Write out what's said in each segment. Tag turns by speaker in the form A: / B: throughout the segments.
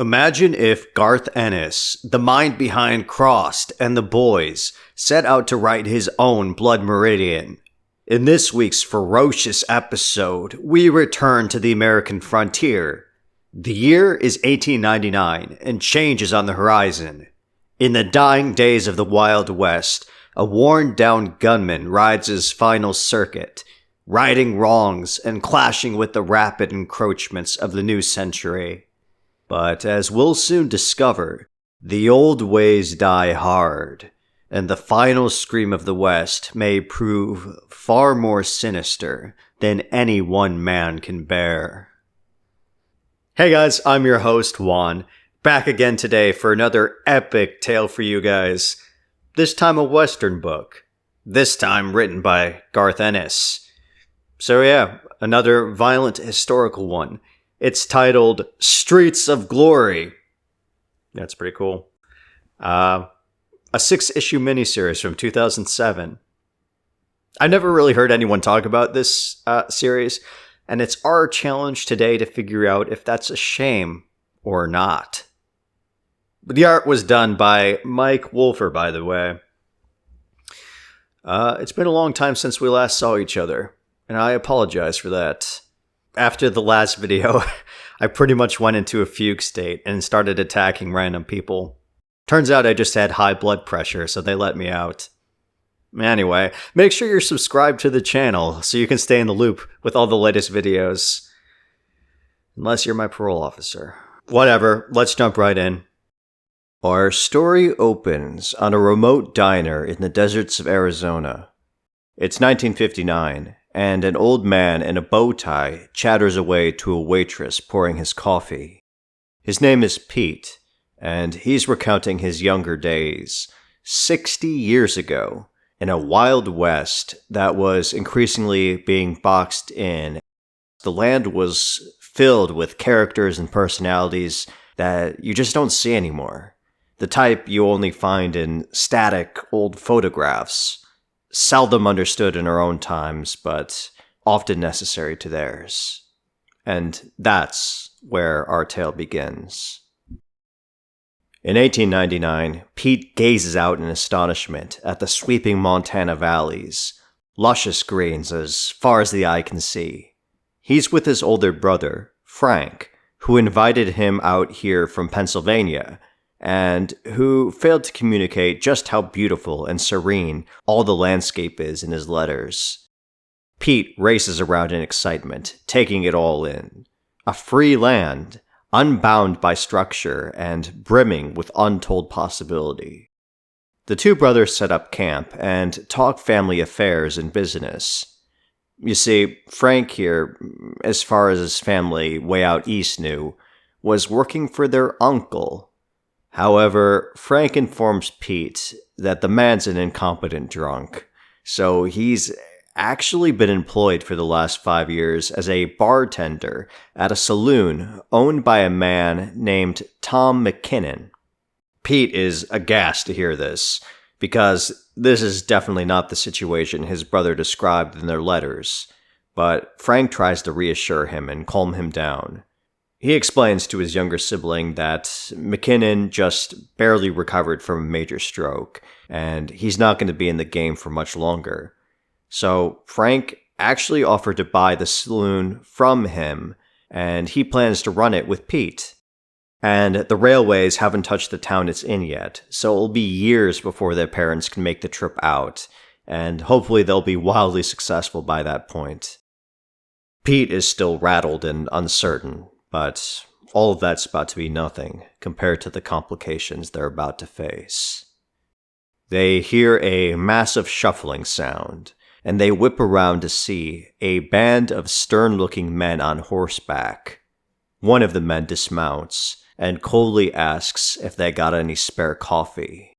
A: Imagine if Garth Ennis, the mind behind Crossed and The Boys, set out to write his own Blood Meridian. In this week's ferocious episode, we return to the American frontier. The year is 1899, and change is on the horizon. In the dying days of the Wild West, a worn-down gunman rides his final circuit, righting wrongs and clashing with the rapid encroachments of the new century. But as we'll soon discover, the old ways die hard, and the final scream of the West may prove far more sinister than any one man can bear. Hey guys, I'm your host Juan, back again today for another epic tale for you guys. This time a Western book, this time written by Garth Ennis. So yeah, another violent historical one. It's titled Streets of Glory. That's pretty cool. A 6-issue miniseries from 2007. I never really heard anyone talk about this series, and it's our challenge today to figure out if that's a shame or not. But the art was done by Mike Wolfer, by the way. It's been a long time since we last saw each other, and I apologize for that. After the last video, I pretty much went into a fugue state and started attacking random people. Turns out I just had high blood pressure, so they let me out. Anyway, make sure you're subscribed to the channel so you can stay in the loop with all the latest videos. Unless you're my parole officer. Whatever, let's jump right in. Our story opens on a remote diner in the deserts of Arizona. It's 1959. And an old man in a bow tie chatters away to a waitress pouring his coffee. His name is Pete, and he's recounting his younger days, 60 years ago, in a Wild West that was increasingly being boxed in. The land was filled with characters and personalities that you just don't see anymore. The type you only find in static old photographs. Seldom understood in our own times, but often necessary to theirs. And that's where our tale begins. In 1899, Pete gazes out in astonishment at the sweeping Montana valleys, luscious greens as far as the eye can see. He's with his older brother, Frank, who invited him out here from Pennsylvania, and who failed to communicate just how beautiful and serene all the landscape is in his letters. Pete races around in excitement, taking it all in. A free land, unbound by structure and brimming with untold possibility. The two brothers set up camp and talk family affairs and business. You see, Frank here, as far as his family way out east knew, was working for their uncle. However, Frank informs Pete that the man's an incompetent drunk, so he's actually been employed for the last 5 years as a bartender at a saloon owned by a man named Tom McKinnon. Pete is aghast to hear this, because this is definitely not the situation his brother described in their letters, but Frank tries to reassure him and calm him down. He explains to his younger sibling that McKinnon just barely recovered from a major stroke, and he's not going to be in the game for much longer. So Frank actually offered to buy the saloon from him, and he plans to run it with Pete. And the railways haven't touched the town it's in yet, so it'll be years before their parents can make the trip out, and hopefully they'll be wildly successful by that point. Pete is still rattled and uncertain. But all of that's about to be nothing compared to the complications they're about to face. They hear a massive shuffling sound, and they whip around to see a band of stern-looking men on horseback. One of the men dismounts and coldly asks if they got any spare coffee.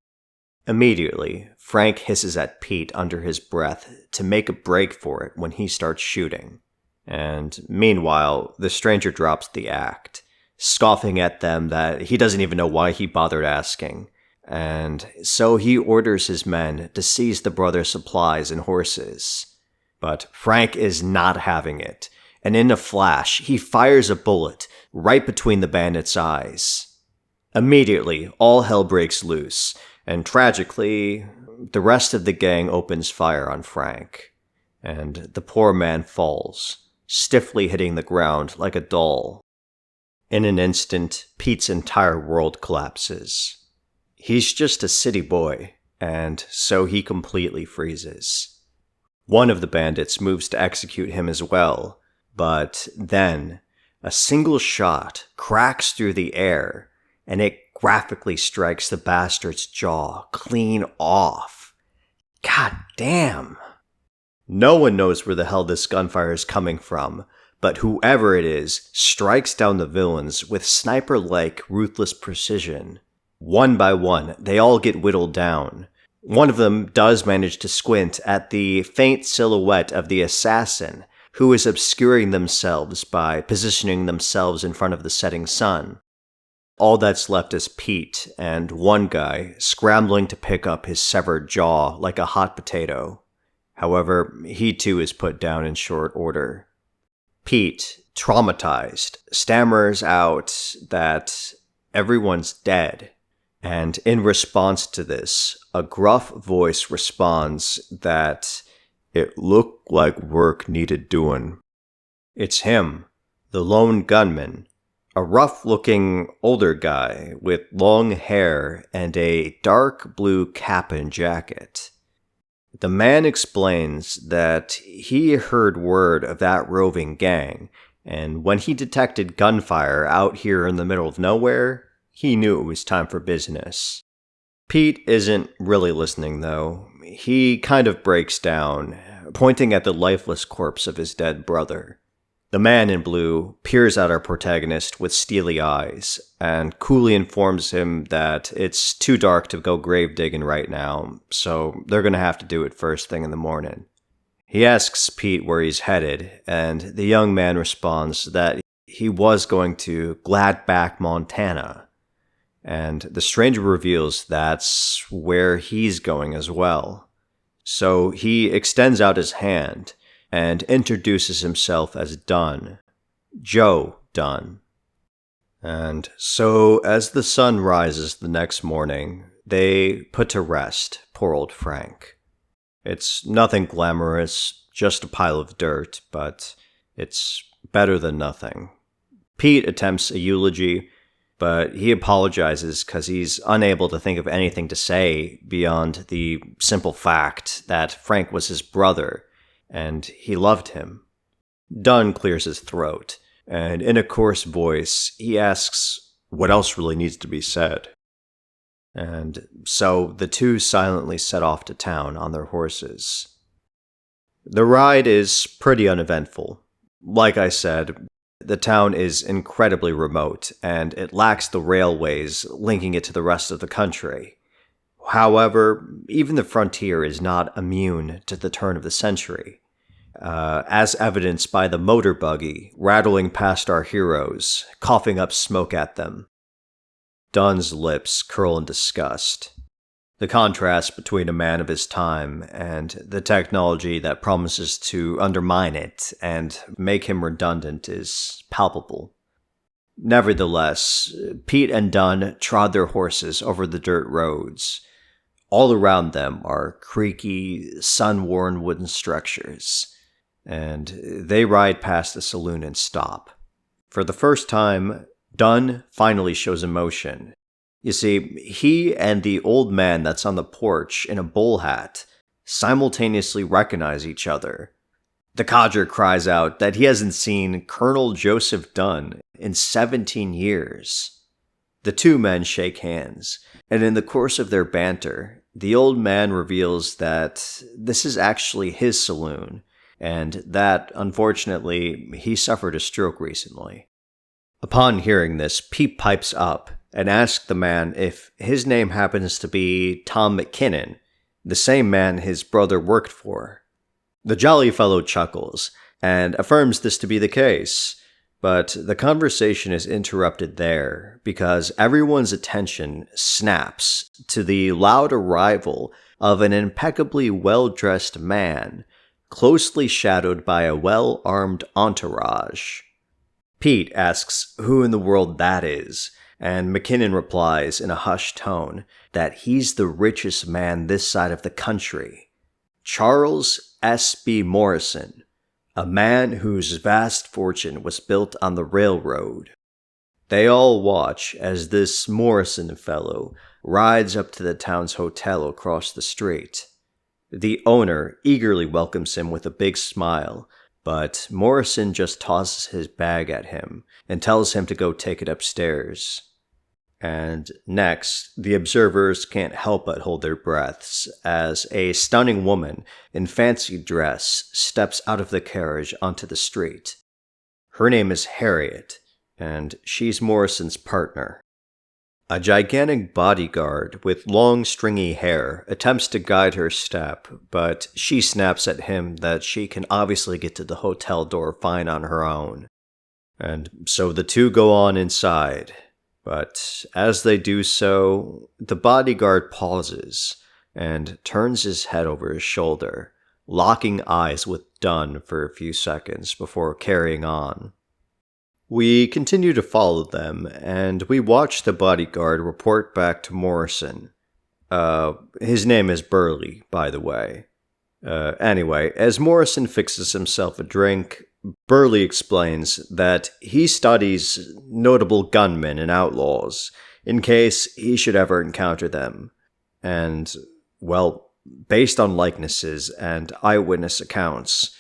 A: Immediately, Frank hisses at Pete under his breath to make a break for it when he starts shooting. And meanwhile, the stranger drops the act, scoffing at them that he doesn't even know why he bothered asking. And so he orders his men to seize the brothers' supplies and horses. But Frank is not having it, and in a flash, he fires a bullet right between the bandits' eyes. Immediately, all hell breaks loose, and tragically, the rest of the gang opens fire on Frank, and the poor man falls, stiffly hitting the ground like a doll. In an instant, Pete's entire world collapses. He's just a city boy, and so he completely freezes. One of the bandits moves to execute him as well, but then a single shot cracks through the air, and it graphically strikes the bastard's jaw clean off. God damn! No one knows where the hell this gunfire is coming from, but whoever it is strikes down the villains with sniper-like ruthless precision. One by one, they all get whittled down. One of them does manage to squint at the faint silhouette of the assassin, who is obscuring themselves by positioning themselves in front of the setting sun. All that's left is Pete and one guy scrambling to pick up his severed jaw like a hot potato. However, he too is put down in short order. Pete, traumatized, stammers out that everyone's dead. And in response to this, a gruff voice responds that it looked like work needed doing. It's him, the lone gunman, a rough-looking older guy with long hair and a dark blue cap and jacket. The man explains that he heard word of that roving gang, and when he detected gunfire out here in the middle of nowhere, he knew it was time for business. Pete isn't really listening, though. He kind of breaks down, pointing at the lifeless corpse of his dead brother. The man in blue peers at our protagonist with steely eyes, and coolly informs him that it's too dark to go grave digging right now, so they're gonna have to do it first thing in the morning. He asks Pete where he's headed, and the young man responds that he was going to Gladback, Montana. And the stranger reveals that's where he's going as well. So he extends out his hand and introduces himself as Dunn, Joe Dunn. And so as the sun rises the next morning, they put to rest poor old Frank. It's nothing glamorous, just a pile of dirt, but it's better than nothing. Pete attempts a eulogy, but he apologizes because he's unable to think of anything to say beyond the simple fact that Frank was his brother, and he loved him. Dunn clears his throat, and in a coarse voice, he asks what else really needs to be said. And so the two silently set off to town on their horses. The ride is pretty uneventful. Like I said, the town is incredibly remote, and it lacks the railways linking it to the rest of the country. However, even the frontier is not immune to the turn of the century, as evidenced by the motor buggy rattling past our heroes, coughing up smoke at them. Dunn's lips curl in disgust. The contrast between a man of his time and the technology that promises to undermine it and make him redundant is palpable. Nevertheless, Pete and Dunn trod their horses over the dirt roads. All around them are creaky, sun-worn wooden structures, and they ride past the saloon and stop. For the first time, Dunn finally shows emotion. You see, he and the old man that's on the porch in a bull hat simultaneously recognize each other. The codger cries out that he hasn't seen Colonel Joseph Dunn in 17 years. The two men shake hands, and in the course of their banter, the old man reveals that this is actually his saloon, and that, unfortunately, he suffered a stroke recently. Upon hearing this, Pete pipes up and asks the man if his name happens to be Tom McKinnon, the same man his brother worked for. The jolly fellow chuckles and affirms this to be the case, but the conversation is interrupted there because everyone's attention snaps to the loud arrival of an impeccably well-dressed man, closely shadowed by a well-armed entourage. Pete asks who in the world that is, and McKinnon replies in a hushed tone that he's the richest man this side of the country. Charles S.B. Morrison, a man whose vast fortune was built on the railroad. They all watch as this Morrison fellow rides up to the town's hotel across the street. The owner eagerly welcomes him with a big smile, but Morrison just tosses his bag at him and tells him to go take it upstairs. And next, the observers can't help but hold their breaths as a stunning woman in fancy dress steps out of the carriage onto the street. Her name is Harriet, and she's Morrison's partner. A gigantic bodyguard with long stringy hair attempts to guide her step, but she snaps at him that she can obviously get to the hotel door fine on her own. And so the two go on inside. But as they do so, the bodyguard pauses and turns his head over his shoulder, locking eyes with Dunn for a few seconds before carrying on. We continue to follow them, and we watch the bodyguard report back to Morrison. His name is Burley, by the way. Anyway, as Morrison fixes himself a drink, Burley explains that he studies notable gunmen and outlaws in case he should ever encounter them. And, well, based on likenesses and eyewitness accounts,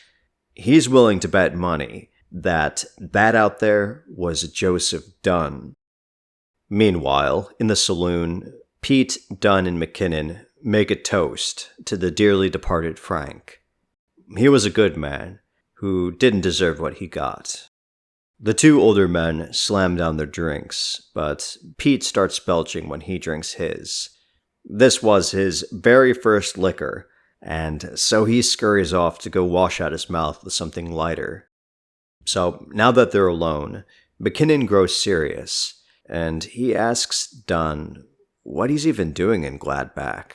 A: he's willing to bet money that out there was Joseph Dunn. Meanwhile, in the saloon, Pete, Dunn, and McKinnon make a toast to the dearly departed Frank. He was a good man who didn't deserve what he got. The two older men slam down their drinks, but Pete starts belching when he drinks his. This was his very first liquor, and so he scurries off to go wash out his mouth with something lighter. So now that they're alone, McKinnon grows serious, and he asks Dunn what he's even doing in Gladback.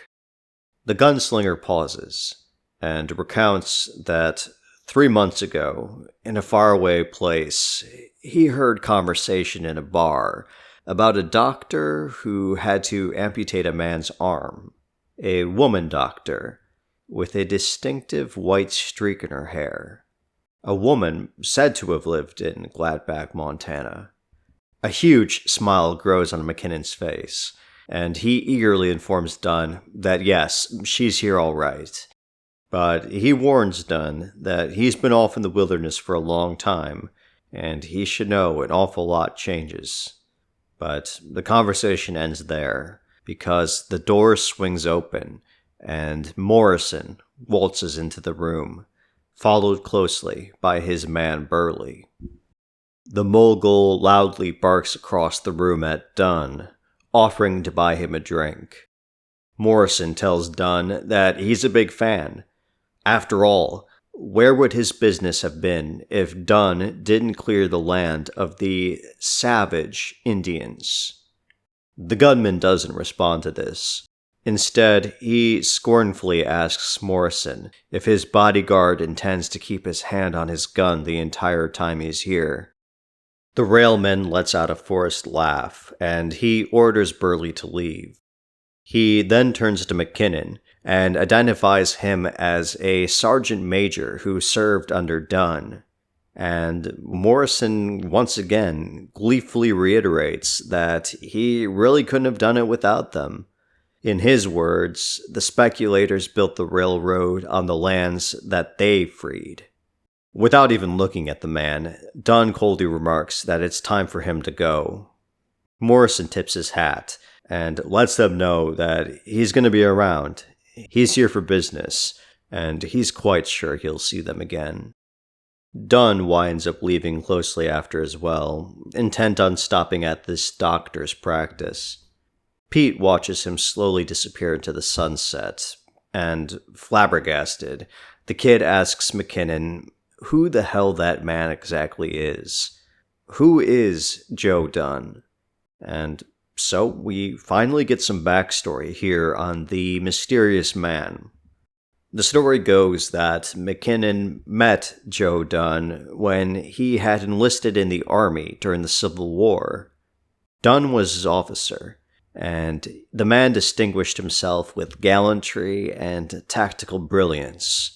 A: The gunslinger pauses and recounts that 3 months ago, in a faraway place, he heard conversation in a bar about a doctor who had to amputate a man's arm, a woman doctor, with a distinctive white streak in her hair. A woman said to have lived in Gladback, Montana. A huge smile grows on McKinnon's face, and he eagerly informs Dunn that yes, she's here all right. But he warns Dunn that he's been off in the wilderness for a long time, and he should know an awful lot changes. But the conversation ends there, because the door swings open, and Morrison waltzes into the room, followed closely by his man Burley. The Mogul loudly barks across the room at Dunn, offering to buy him a drink. Morrison tells Dunn that he's a big fan. After all, where would his business have been if Dunn didn't clear the land of the savage Indians? The gunman doesn't respond to this. Instead, he scornfully asks Morrison if his bodyguard intends to keep his hand on his gun the entire time he's here. The railman lets out a forced laugh, and he orders Burley to leave. He then turns to McKinnon and identifies him as a sergeant major who served under Dunn. And Morrison once again gleefully reiterates that he really couldn't have done it without them. In his words, the speculators built the railroad on the lands that they freed. Without even looking at the man, Dunn coldly remarks that it's time for him to go. Morrison tips his hat and lets them know that he's going to be around. He's here for business, and he's quite sure he'll see them again. Dunn winds up leaving closely after as well, intent on stopping at this doctor's practice. Pete watches him slowly disappear into the sunset, and, flabbergasted, the kid asks McKinnon who the hell that man exactly is. Who is Joe Dunn? And so we finally get some backstory here on the mysterious man. The story goes that McKinnon met Joe Dunn when he had enlisted in the army during the Civil War. Dunn was his officer, and the man distinguished himself with gallantry and tactical brilliance.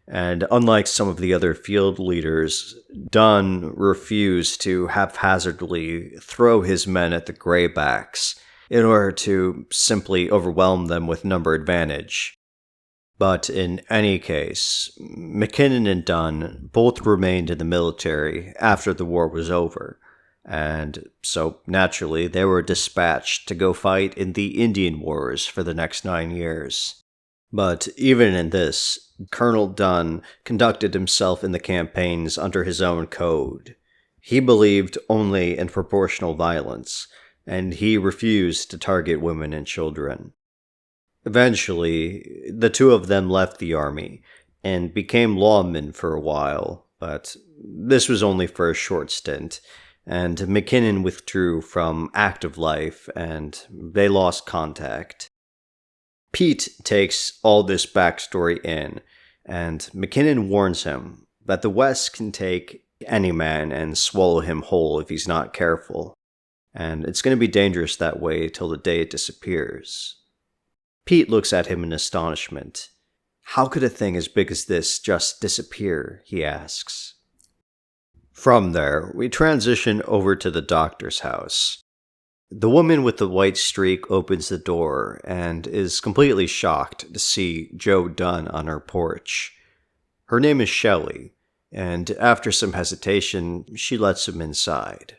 A: And unlike some of the other field leaders, Dunn refused to haphazardly throw his men at the Greybacks in order to simply overwhelm them with number advantage. But in any case, McKinnon and Dunn both remained in the military after the war was over, and so naturally they were dispatched to go fight in the Indian Wars for the next 9 years. But even in this, Colonel Dunn conducted himself in the campaigns under his own code. He believed only in proportional violence, and he refused to target women and children. Eventually, the two of them left the army and became lawmen for a while, but this was only for a short stint, and McKinnon withdrew from active life and they lost contact. Pete takes all this backstory in, and McKinnon warns him that the West can take any man and swallow him whole if he's not careful, and it's going to be dangerous that way till the day it disappears. Pete looks at him in astonishment. How could a thing as big as this just disappear, he asks. From there, we transition over to the doctor's house. The woman with the white streak opens the door and is completely shocked to see Joe Dunn on her porch. Her name is Shelley, and after some hesitation, she lets him inside.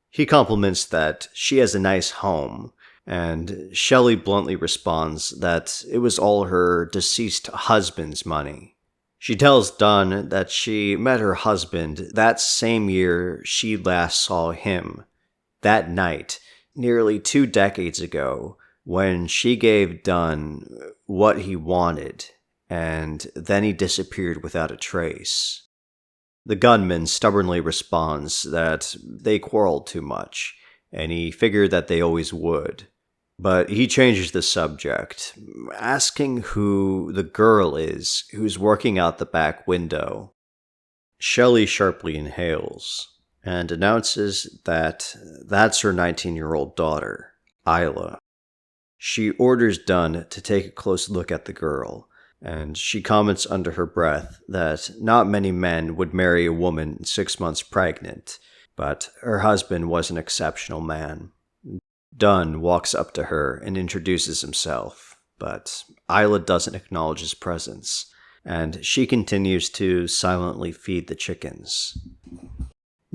A: He compliments that she has a nice home, and Shelley bluntly responds that it was all her deceased husband's money. She tells Dunn that she met her husband that same year she last saw him. That night, nearly 2 decades ago, when she gave Dunn what he wanted, and then he disappeared without a trace. The gunman stubbornly responds that they quarreled too much, and he figured that they always would. But he changes the subject, asking who the girl is who's working out the back window. Shelley sharply inhales and announces that that's her 19-year-old daughter, Isla. She orders Dunn to take a close look at the girl, and she comments under her breath that not many men would marry a woman 6 months pregnant, but her husband was an exceptional man. Dunn walks up to her and introduces himself, but Isla doesn't acknowledge his presence, and she continues to silently feed the chickens.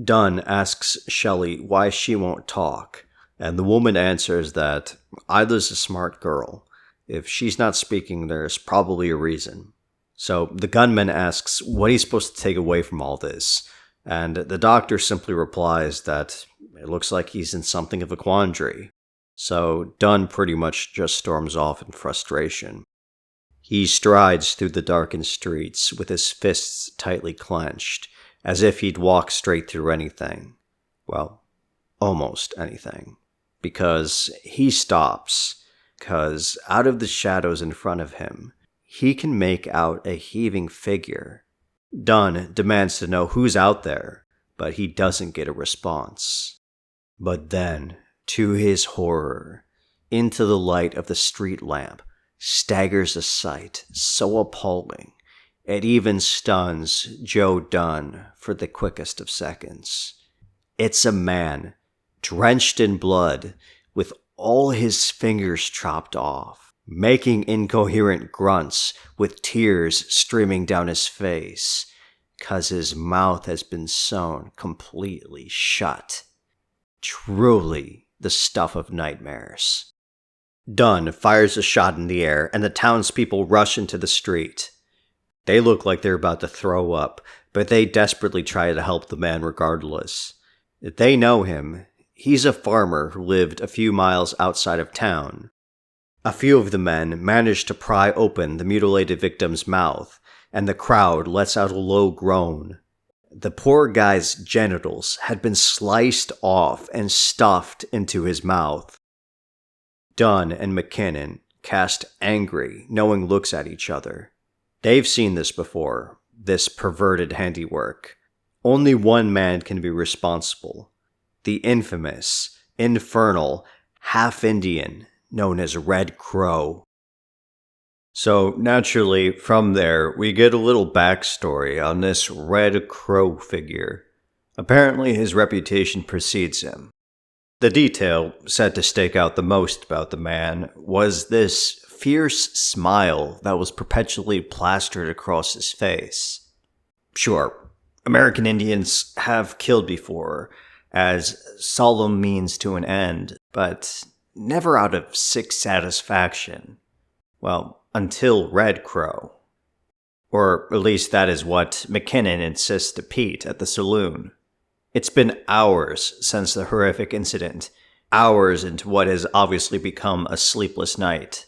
A: Dunn asks Shelley why she won't talk, and the woman answers that Isla's a smart girl. If she's not speaking, there's probably a reason. So the gunman asks what he's supposed to take away from all this, and the doctor simply replies that it looks like he's in something of a quandary. So Dunn pretty much just storms off in frustration. He strides through the darkened streets with his fists tightly clenched, as if he'd walk straight through anything. Well, almost anything. Because he stops, because out of the shadows in front of him, he can make out a heaving figure. Dunn demands to know who's out there, but he doesn't get a response. But then, to his horror, into the light of the street lamp staggers a sight so appalling, it even stuns Joe Dunn for the quickest of seconds. It's a man, drenched in blood, with all his fingers chopped off, making incoherent grunts with tears streaming down his face, 'cause his mouth has been sewn completely shut. Truly the stuff of nightmares. Dunn fires a shot in the air, and the townspeople rush into the street. They look like they're about to throw up, but they desperately try to help the man regardless. They know him. He's a farmer who lived a few miles outside of town. A few of the men manage to pry open the mutilated victim's mouth, and the crowd lets out a low groan. The poor guy's genitals had been sliced off and stuffed into his mouth. Dunn and McKinnon cast angry, knowing looks at each other. They've seen this before, this perverted handiwork. Only one man can be responsible. The infamous, infernal, half-Indian, known as Red Crow. So, naturally, from there, we get a little backstory on this Red Crow figure. Apparently, his reputation precedes him. The detail, said to stake out the most about the man, was this fierce smile that was perpetually plastered across his face. Sure, American Indians have killed before, as solemn means to an end, but never out of sick satisfaction. Well, until Red Crow. Or at least that is what McKinnon insists to Pete at the saloon. It's been hours since the horrific incident, hours into what has obviously become a sleepless night.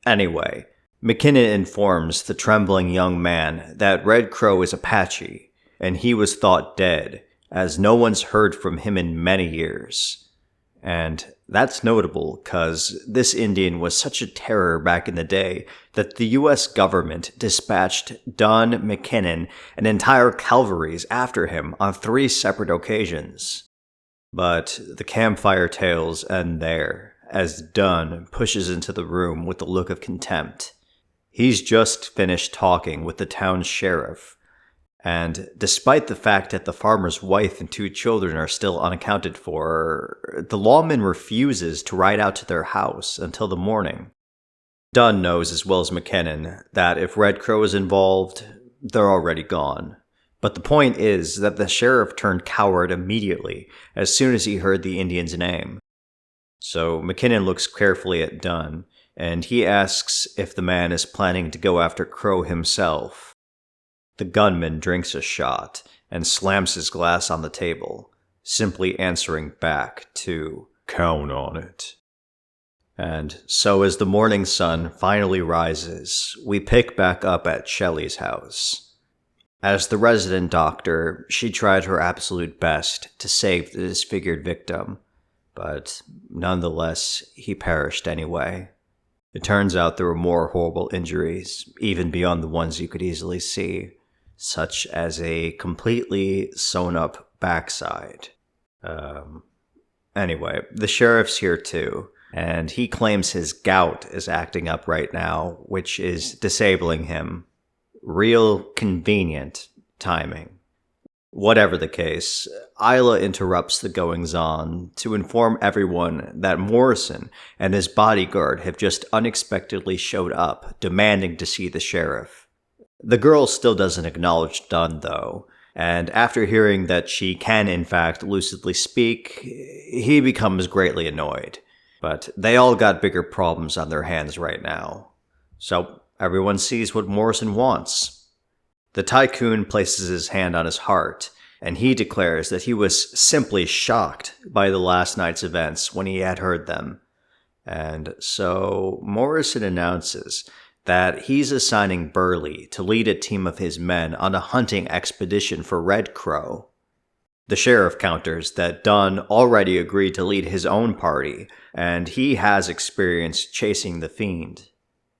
A: Anyway, McKinnon informs the trembling young man that Red Crow is Apache, and he was thought dead, as no one's heard from him in many years. And that's notable because this Indian was such a terror back in the day that the US government dispatched Dunn, McKinnon, and entire cavalries after him on 3 separate occasions. But the campfire tales end there, as Dunn pushes into the room with a look of contempt. He's just finished talking with the town's sheriff, and despite the fact that the farmer's wife and 2 children are still unaccounted for, the lawman refuses to ride out to their house until the morning. Dunn knows as well as McKinnon that if Red Crow is involved, they're already gone. But the point is that the sheriff turned coward immediately as soon as he heard the Indian's name. So McKinnon looks carefully at Dunn, and he asks if the man is planning to go after Crow himself. The gunman drinks a shot and slams his glass on the table, simply answering back to, "Count on it." And so as the morning sun finally rises, we pick back up at Shelley's house. As the resident doctor, she tried her absolute best to save the disfigured victim, but nonetheless, he perished anyway. It turns out there were more horrible injuries, even beyond the ones you could easily see, such as a completely sewn-up backside. Anyway, the sheriff's here too, and he claims his gout is acting up right now, which is disabling him. Real convenient timing. Whatever the case, Isla interrupts the goings-on to inform everyone that Morrison and his bodyguard have just unexpectedly showed up, demanding to see the sheriff. The girl still doesn't acknowledge Dunn, though, and after hearing that she can in fact lucidly speak, he becomes greatly annoyed. But they all got bigger problems on their hands right now. So everyone sees what Morrison wants. The tycoon places his hand on his heart, and he declares that he was simply shocked by the last night's events when he had heard them. And so Morrison announces that he's assigning Burley to lead a team of his men on a hunting expedition for Red Crow. The sheriff counters that Dunn already agreed to lead his own party, and he has experience chasing the fiend.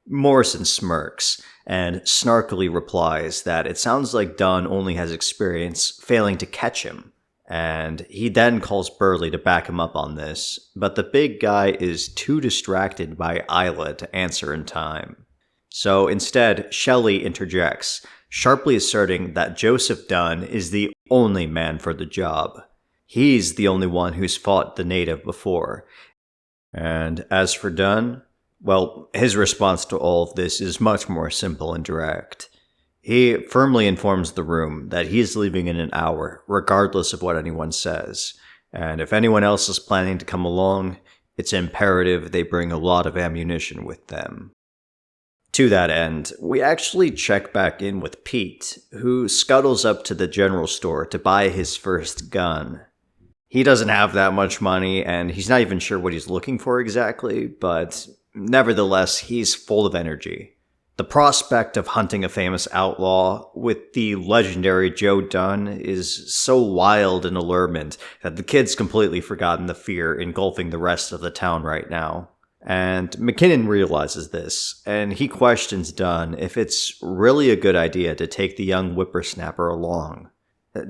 A: Morrison smirks, and snarkily replies that it sounds like Dunn only has experience failing to catch him, and he then calls Burley to back him up on this, but the big guy is too distracted by Isla to answer in time. So instead, Shelley interjects, sharply asserting that Joseph Dunn is the only man for the job. He's the only one who's fought the native before. And as for Dunn, well, his response to all of this is much more simple and direct. He firmly informs the room that he's leaving in an hour, regardless of what anyone says. And if anyone else is planning to come along, it's imperative they bring a lot of ammunition with them. To that end, we actually check back in with Pete, who scuttles up to the general store to buy his first gun. He doesn't have that much money, and he's not even sure what he's looking for exactly, but nevertheless, he's full of energy. The prospect of hunting a famous outlaw with the legendary Joe Dunn is so wild and allurement that the kid's completely forgotten the fear engulfing the rest of the town right now. And McKinnon realizes this, and he questions Dunn if it's really a good idea to take the young whippersnapper along.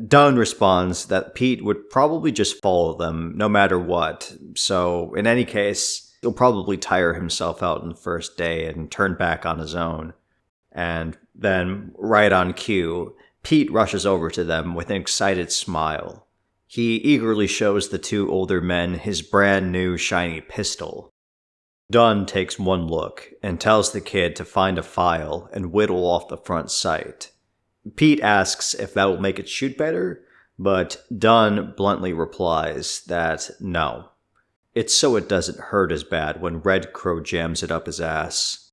A: Dunn responds that Pete would probably just follow them no matter what, so in any case, he'll probably tire himself out on the first day and turn back on his own. And then, right on cue, Pete rushes over to them with an excited smile. He eagerly shows the two older men his brand new shiny pistol. Dunn takes one look and tells the kid to find a file and whittle off the front sight. Pete asks if that will make it shoot better, but Dunn bluntly replies that no. It's so it doesn't hurt as bad when Red Crow jams it up his ass.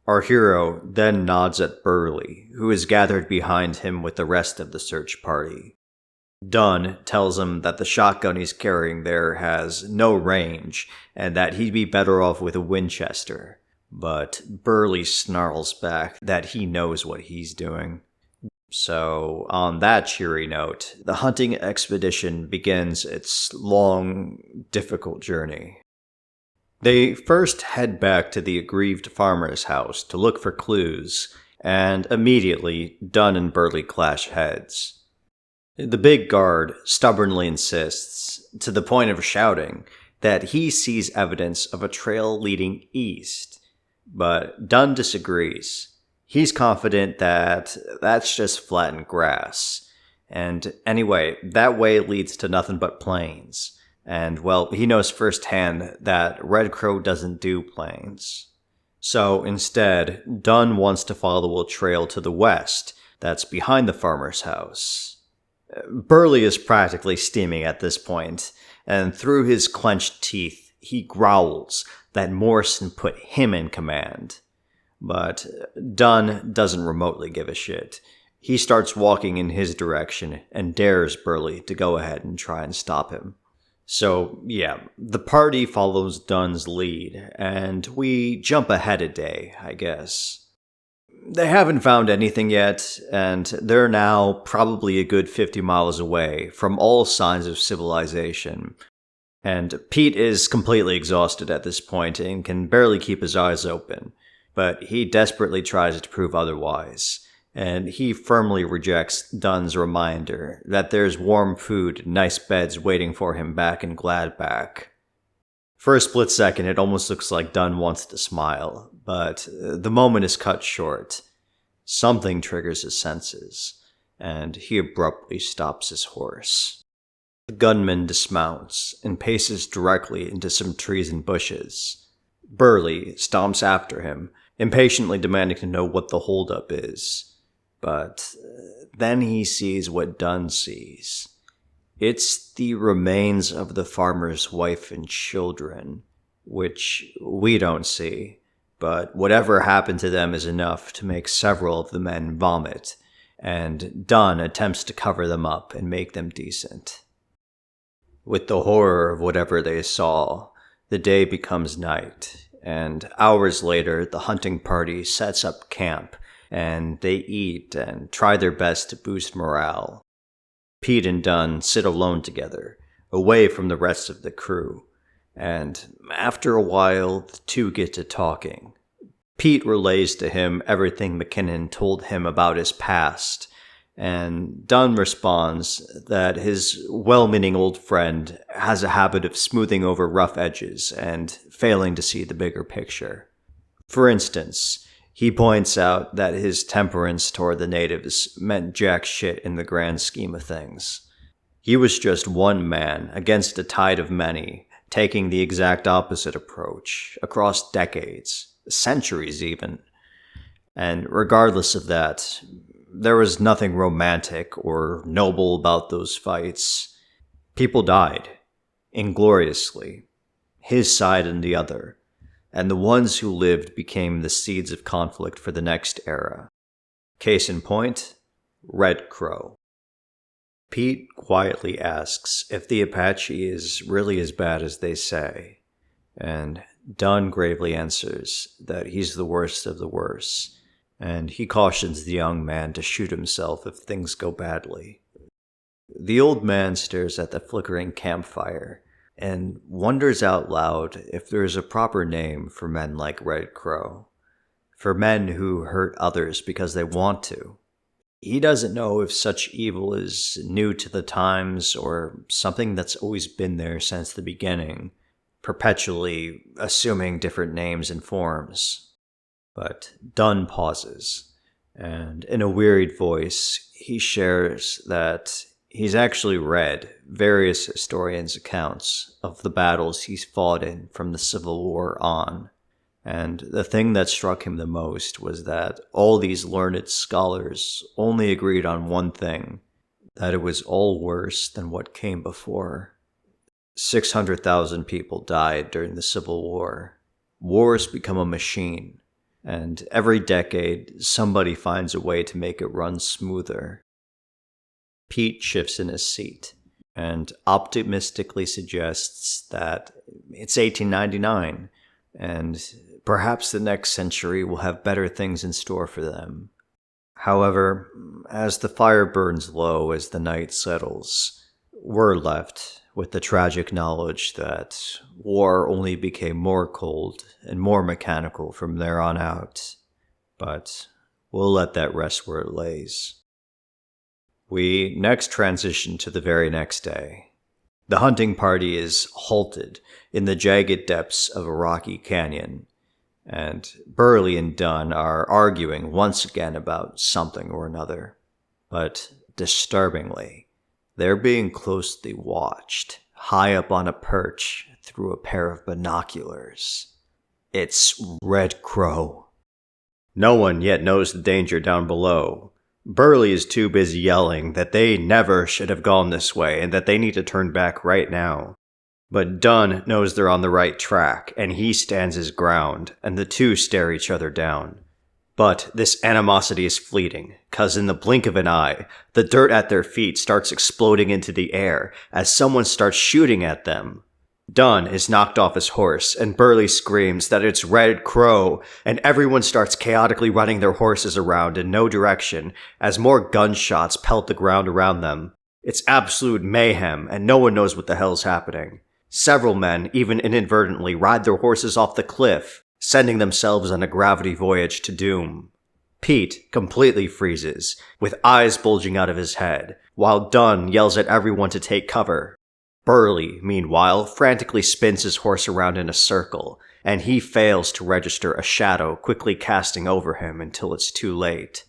A: Our hero then nods at Burley, who is gathered behind him with the rest of the search party. Dunn tells him that the shotgun he's carrying there has no range and that he'd be better off with a Winchester, but Burley snarls back that he knows what he's doing. So, on that cheery note, the hunting expedition begins its long, difficult journey. They first head back to the aggrieved farmer's house to look for clues, and immediately Dunn and Burley clash heads. The big guard stubbornly insists, to the point of shouting, that he sees evidence of a trail leading east, but Dunn disagrees. He's confident that that's just flattened grass. And anyway, that way leads to nothing but plains. And, well, he knows firsthand that Red Crow doesn't do plains. So instead, Dunn wants to follow a trail to the west that's behind the farmer's house. Burley is practically steaming at this point, and through his clenched teeth, he growls that Morrison put him in command. But Dunn doesn't remotely give a shit. He starts walking in his direction and dares Burley to go ahead and try and stop him. So, yeah, the party follows Dunn's lead, and we jump ahead a day, I guess. They haven't found anything yet, and they're now probably a good 50 miles away from all signs of civilization. And Pete is completely exhausted at this point and can barely keep his eyes open. But he desperately tries to prove otherwise, and he firmly rejects Dunn's reminder that there's warm food and nice beds waiting for him back in Gladback. For a split second, it almost looks like Dunn wants to smile, but the moment is cut short. Something triggers his senses, and he abruptly stops his horse. The gunman dismounts and paces directly into some trees and bushes. Burley stomps after him, impatiently demanding to know what the holdup is. But then he sees what Dunn sees. It's the remains of the farmer's wife and children, which we don't see, but whatever happened to them is enough to make several of the men vomit, and Dunn attempts to cover them up and make them decent. With the horror of whatever they saw, the day becomes night, and hours later the hunting party sets up camp, and they eat and try their best to boost morale. Pete and Dunn sit alone together, away from the rest of the crew, and after a while the two get to talking. Pete relays to him everything McKinnon told him about his past, and Dunn responds that his well-meaning old friend has a habit of smoothing over rough edges and failing to see the bigger picture. For instance, he points out that his temperance toward the natives meant jack shit in the grand scheme of things. He was just one man against a tide of many, taking the exact opposite approach, across decades, centuries even. And regardless of that, there was nothing romantic or noble about those fights. People died, ingloriously, his side and the other, and the ones who lived became the seeds of conflict for the next era. Case in point, Red Crow. Pete quietly asks if the Apache is really as bad as they say, and Dunn gravely answers that he's the worst of the worst, and he cautions the young man to shoot himself if things go badly. The old man stares at the flickering campfire and wonders out loud if there is a proper name for men like Red Crow, for men who hurt others because they want to. He doesn't know if such evil is new to the times or something that's always been there since the beginning, perpetually assuming different names and forms. But Dunn pauses, and in a wearied voice, he shares that he's actually read various historians' accounts of the battles he's fought in from the Civil War on. And the thing that struck him the most was that all these learned scholars only agreed on one thing, that it was all worse than what came before. 600,000 people died during the Civil War. Wars become a machine, and every decade somebody finds a way to make it run smoother. Pete shifts in his seat and optimistically suggests that it's 1899, and perhaps the next century will have better things in store for them. However, as the fire burns low as the night settles, we're left with the tragic knowledge that war only became more cold and more mechanical from there on out. But we'll let that rest where it lays. We next transition to the very next day. The hunting party is halted in the jagged depths of a rocky canyon, and Burley and Dunn are arguing once again about something or another. But disturbingly, they're being closely watched, high up on a perch through a pair of binoculars. It's Red Crow. No one yet knows the danger down below. Burley is too busy yelling that they never should have gone this way and that they need to turn back right now. But Dunn knows they're on the right track, and he stands his ground, and the two stare each other down. But this animosity is fleeting, cause in the blink of an eye, the dirt at their feet starts exploding into the air as someone starts shooting at them. Dunn is knocked off his horse, and Burley screams that it's Red Crow, and everyone starts chaotically running their horses around in no direction as more gunshots pelt the ground around them. It's absolute mayhem, and no one knows what the hell's happening. Several men even inadvertently ride their horses off the cliff, sending themselves on a gravity voyage to doom. Pete completely freezes, with eyes bulging out of his head, while Dunn yells at everyone to take cover. Burley, meanwhile, frantically spins his horse around in a circle, and he fails to register a shadow quickly casting over him until it's too late.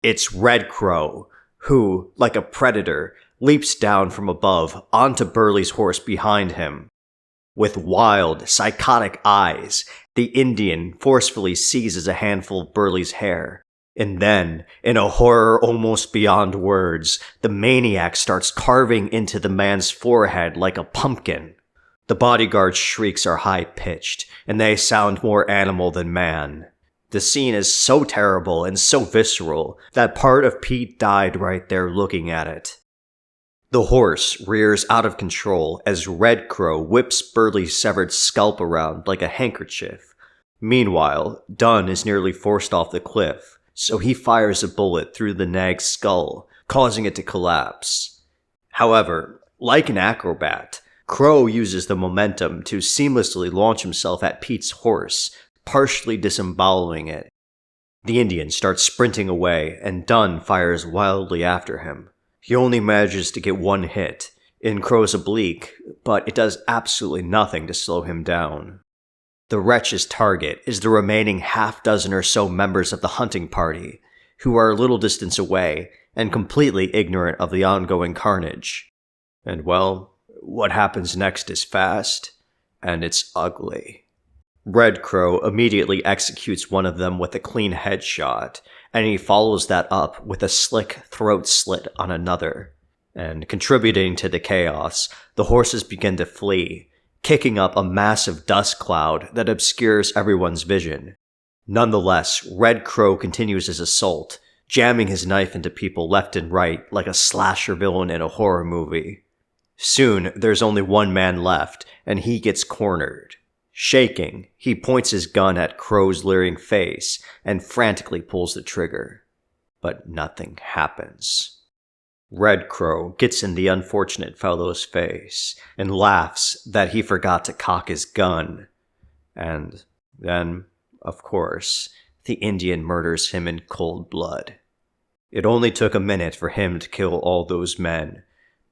A: It's Red Crow, who, like a predator, leaps down from above onto Burley's horse behind him. With wild, psychotic eyes, the Indian forcefully seizes a handful of Burley's hair. And then, in a horror almost beyond words, the maniac starts carving into the man's forehead like a pumpkin. The bodyguard's shrieks are high-pitched, and they sound more animal than man. The scene is so terrible and so visceral that part of Pete died right there looking at it. The horse rears out of control as Red Crow whips Burley's severed scalp around like a handkerchief. Meanwhile, Dunn is nearly forced off the cliff, so he fires a bullet through the nag's skull, causing it to collapse. However, like an acrobat, Crow uses the momentum to seamlessly launch himself at Pete's horse, partially disemboweling it. The Indian starts sprinting away, and Dunn fires wildly after him. He only manages to get one hit, in Crow's oblique, but it does absolutely nothing to slow him down. The wretch's target is the remaining half-dozen or so members of the hunting party, who are a little distance away and completely ignorant of the ongoing carnage. And well, what happens next is fast, and it's ugly. Red Crow immediately executes one of them with a clean headshot, and he follows that up with a slick throat slit on another. And contributing to the chaos, the horses begin to flee, kicking up a massive dust cloud that obscures everyone's vision. Nonetheless, Red Crow continues his assault, jamming his knife into people left and right like a slasher villain in a horror movie. Soon, there's only one man left, and he gets cornered. Shaking, he points his gun at Crow's leering face and frantically pulls the trigger. But nothing happens. Red Crow gets in the unfortunate fellow's face and laughs that he forgot to cock his gun. And then, of course, the Indian murders him in cold blood. It only took a minute for him to kill all those men,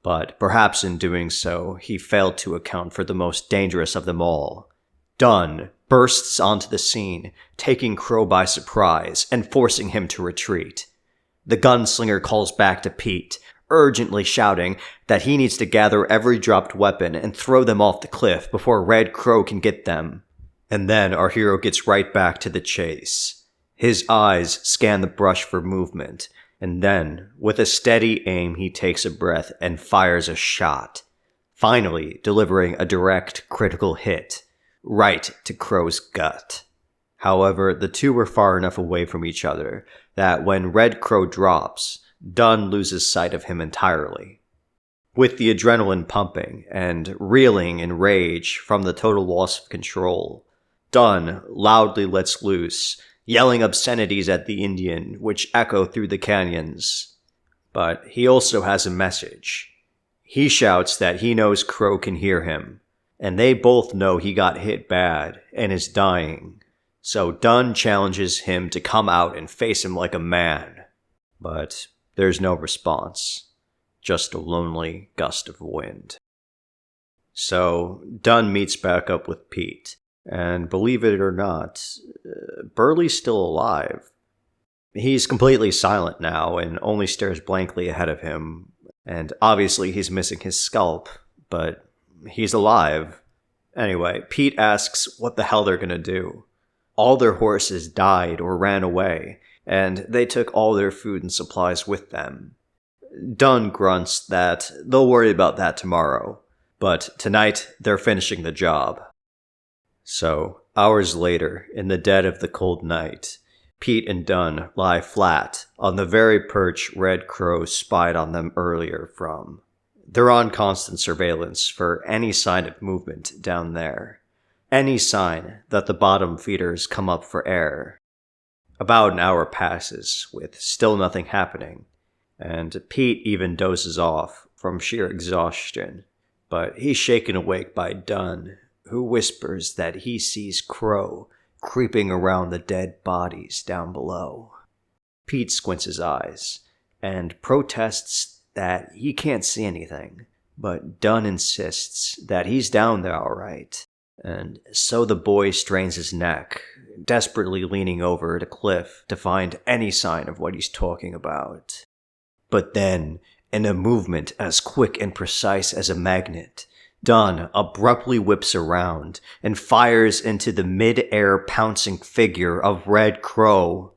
A: but perhaps in doing so, he failed to account for the most dangerous of them all. Dunn bursts onto the scene, taking Crow by surprise and forcing him to retreat. The gunslinger calls back to Pete, urgently shouting that he needs to gather every dropped weapon and throw them off the cliff before Red Crow can get them. And then our hero gets right back to the chase. His eyes scan the brush for movement, and then, with a steady aim, he takes a breath and fires a shot, finally delivering a direct, critical hit, right to Crow's gut. However, the two were far enough away from each other that when Red Crow drops, Dunn loses sight of him entirely. With the adrenaline pumping and reeling in rage from the total loss of control, Dunn loudly lets loose, yelling obscenities at the Indian, which echo through the canyons. But he also has a message. He shouts that he knows Crow can hear him, and they both know he got hit bad and is dying. So Dunn challenges him to come out and face him like a man. But there's no response, just a lonely gust of wind. So Dunn meets back up with Pete. And believe it or not, Burley's still alive. He's completely silent now and only stares blankly ahead of him. And obviously he's missing his scalp, but he's alive. Anyway, Pete asks what the hell they're gonna do. All their horses died or ran away, and they took all their food and supplies with them. Dunn grunts that they'll worry about that tomorrow, but tonight they're finishing the job. So, hours later, in the dead of the cold night, Pete and Dunn lie flat on the very perch Red Crow spied on them earlier from. They're on constant surveillance for any sign of movement down there. Any sign that the bottom feeders come up for air. About an hour passes, with still nothing happening, and Pete even dozes off from sheer exhaustion, but he's shaken awake by Dunn, who whispers that he sees Crow creeping around the dead bodies down below. Pete squints his eyes and protests that he can't see anything, but Dunn insists that he's down there all right. And so the boy strains his neck, desperately leaning over the cliff to find any sign of what he's talking about. But then, in a movement as quick and precise as a magnet, Dunn abruptly whips around and fires into the mid-air pouncing figure of Red Crow.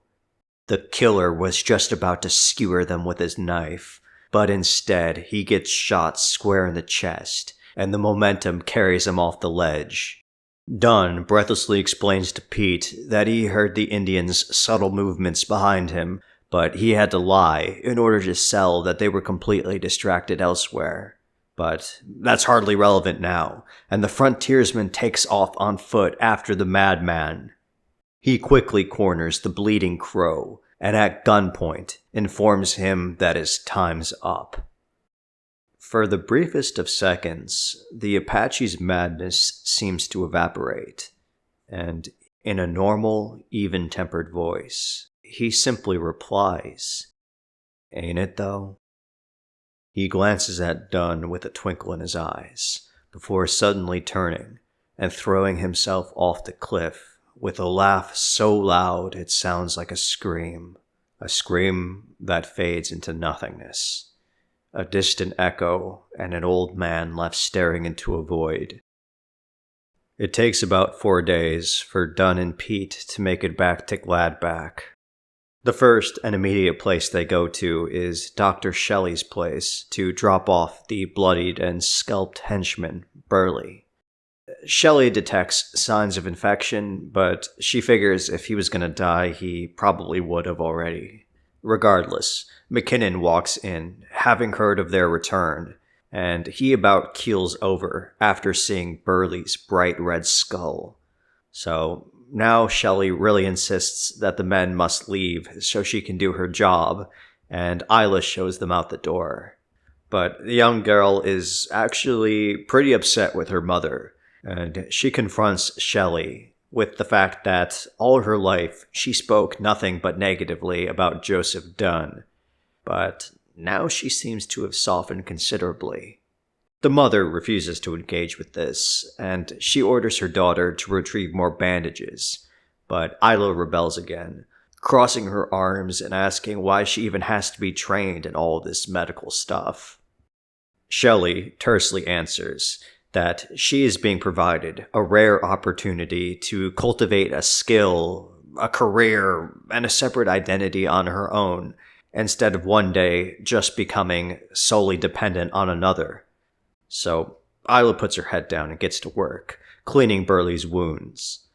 A: The killer was just about to skewer them with his knife, but instead he gets shot square in the chest, and the momentum carries him off the ledge. Dunn breathlessly explains to Pete that he heard the Indians' subtle movements behind him, but he had to lie in order to sell that they were completely distracted elsewhere. But that's hardly relevant now, and the frontiersman takes off on foot after the madman. He quickly corners the bleeding Crow, and at gunpoint informs him that his time's up. For the briefest of seconds, the Apache's madness seems to evaporate, and in a normal, even-tempered voice, he simply replies, "Ain't it though?" He glances at Dunn with a twinkle in his eyes, before suddenly turning and throwing himself off the cliff with a laugh so loud it sounds like a scream that fades into nothingness, a distant echo and an old man left staring into a void. It takes about 4 days for Dunn and Pete to make it back to Gladback. The first and immediate place they go to is Dr. Shelley's place to drop off the bloodied and scalped henchman, Burley. Shelley detects signs of infection, but she figures if he was going to die, he probably would have already. Regardless, McKinnon walks in, having heard of their return, and he about keels over after seeing Burley's bright red skull. So now Shelley really insists that the men must leave so she can do her job, and Isla shows them out the door. But the young girl is actually pretty upset with her mother, and she confronts Shelley with the fact that all her life she spoke nothing but negatively about Joseph Dunn, but now she seems to have softened considerably. The mother refuses to engage with this, and she orders her daughter to retrieve more bandages, but Isla rebels again, crossing her arms and asking why she even has to be trained in all this medical stuff. Shelley tersely answers that she is being provided a rare opportunity to cultivate a skill, a career, and a separate identity on her own, instead of one day just becoming solely dependent on another. So Isla puts her head down and gets to work, cleaning Burley's wounds.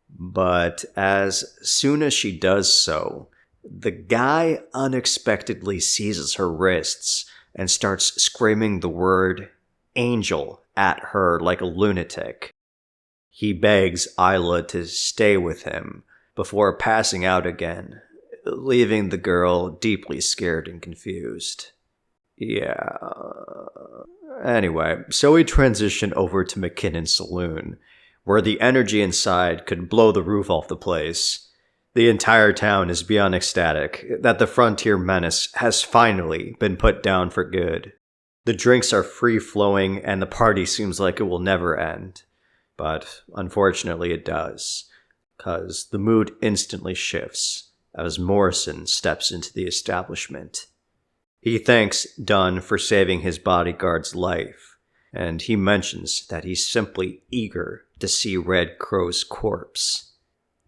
A: But as soon as she does so, the guy unexpectedly seizes her wrists and starts screaming the word angel at her like a lunatic. He begs Isla to stay with him before passing out again, leaving the girl deeply scared and confused. Yeah. Anyway, so we transition over to McKinnon's saloon, where the energy inside could blow the roof off the place. The entire town is beyond ecstatic that the frontier menace has finally been put down for good. The drinks are free-flowing and the party seems like it will never end. But unfortunately it does, because the mood instantly shifts as Morrison steps into the establishment. He thanks Dunn for saving his bodyguard's life, and he mentions that he's simply eager to see Red Crow's corpse.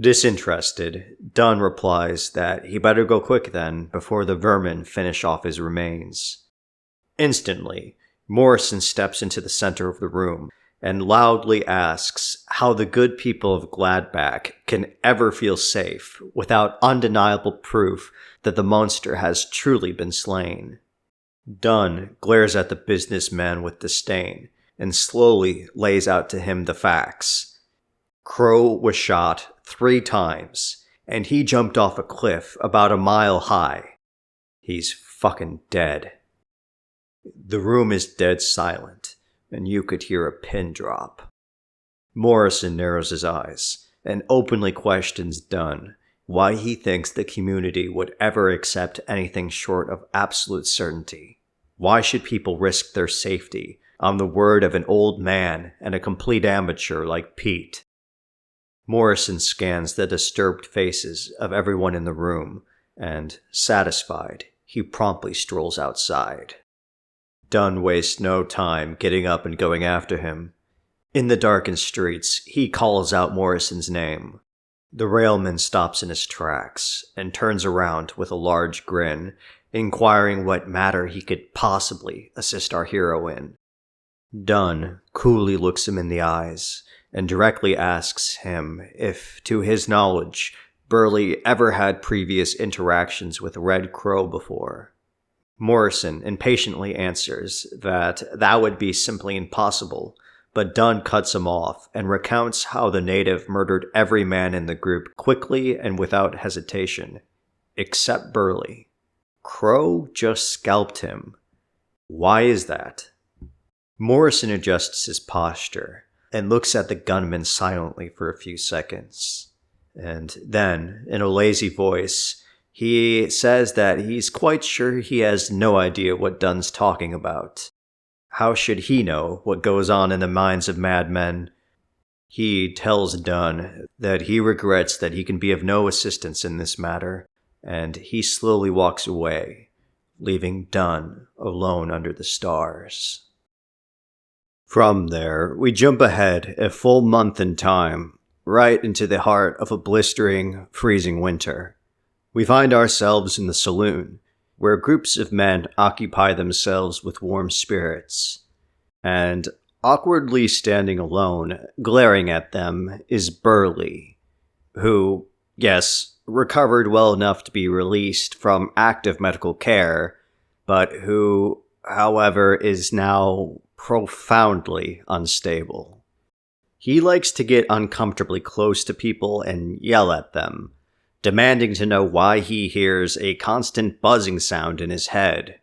A: Disinterested, Dunn replies that he better go quick then before the vermin finish off his remains. Instantly, Morrison steps into the center of the room and loudly asks how the good people of Gladback can ever feel safe without undeniable proof that the monster has truly been slain. Dunn glares at the businessman with disdain and slowly lays out to him the facts. Crow was shot 3 times, and he jumped off a cliff about a mile high. He's fucking dead. The room is dead silent, and you could hear a pin drop. Morrison narrows his eyes and openly questions Dunn why he thinks the community would ever accept anything short of absolute certainty. Why should people risk their safety on the word of an old man and a complete amateur like Pete? Morrison scans the disturbed faces of everyone in the room, and, satisfied, he promptly strolls outside. Dunn wastes no time getting up and going after him. In the darkened streets, he calls out Morrison's name. The railman stops in his tracks and turns around with a large grin, inquiring what matter he could possibly assist our hero in. Dunn coolly looks him in the eyes and directly asks him if, to his knowledge, Burley ever had previous interactions with Red Crow before. Morrison impatiently answers that would be simply impossible, but Dunn cuts him off and recounts how the native murdered every man in the group quickly and without hesitation, except Burley. Crow just scalped him. Why is that? Morrison adjusts his posture and looks at the gunman silently for a few seconds. And then, in a lazy voice, he says that he's quite sure he has no idea what Dunn's talking about. How should he know what goes on in the minds of madmen? He tells Dunn that he regrets that he can be of no assistance in this matter, and he slowly walks away, leaving Dunn alone under the stars. From there, we jump ahead a full month in time, right into the heart of a blistering, freezing winter. We find ourselves in the saloon, where groups of men occupy themselves with warm spirits. And awkwardly standing alone, glaring at them, is Burley, who, yes, recovered well enough to be released from active medical care, but who, however, is now profoundly unstable. He likes to get uncomfortably close to people and yell at them, demanding to know why he hears a constant buzzing sound in his head.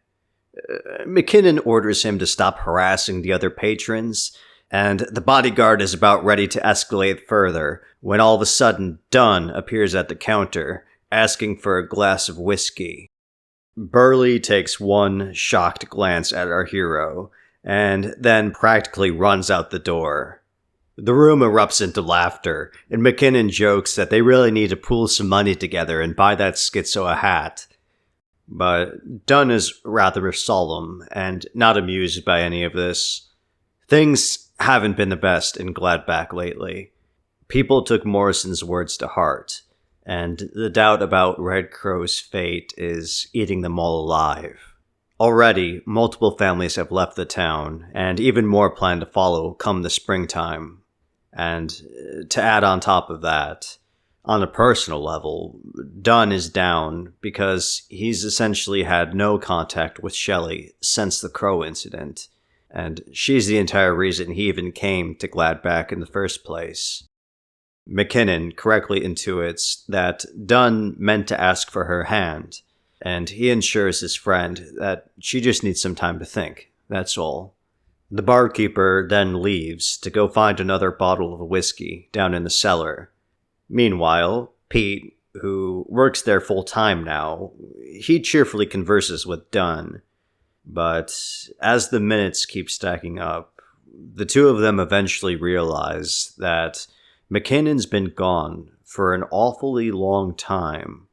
A: McKinnon orders him to stop harassing the other patrons, and the bodyguard is about ready to escalate further when all of a sudden Dunn appears at the counter, asking for a glass of whiskey. Burley takes one shocked glance at our hero, and then practically runs out the door. The room erupts into laughter, and McKinnon jokes that they really need to pool some money together and buy that schizo a hat. But Dunn is rather solemn, and not amused by any of this. Things haven't been the best in Gladback lately. People took Morrison's words to heart, and the doubt about Red Crow's fate is eating them all alive. Already, multiple families have left the town, and even more plan to follow come the springtime. And to add on top of that, on a personal level, Dunn is down because he's essentially had no contact with Shelley since the Crow incident, and she's the entire reason he even came to Gladback in the first place. McKinnon correctly intuits that Dunn meant to ask for her hand, and he assures his friend that she just needs some time to think, that's all. The barkeeper then leaves to go find another bottle of whiskey down in the cellar. Meanwhile, Pete, who works there full-time now, he cheerfully converses with Dunn. But as the minutes keep stacking up, the two of them eventually realize that McKinnon's been gone for an awfully long time.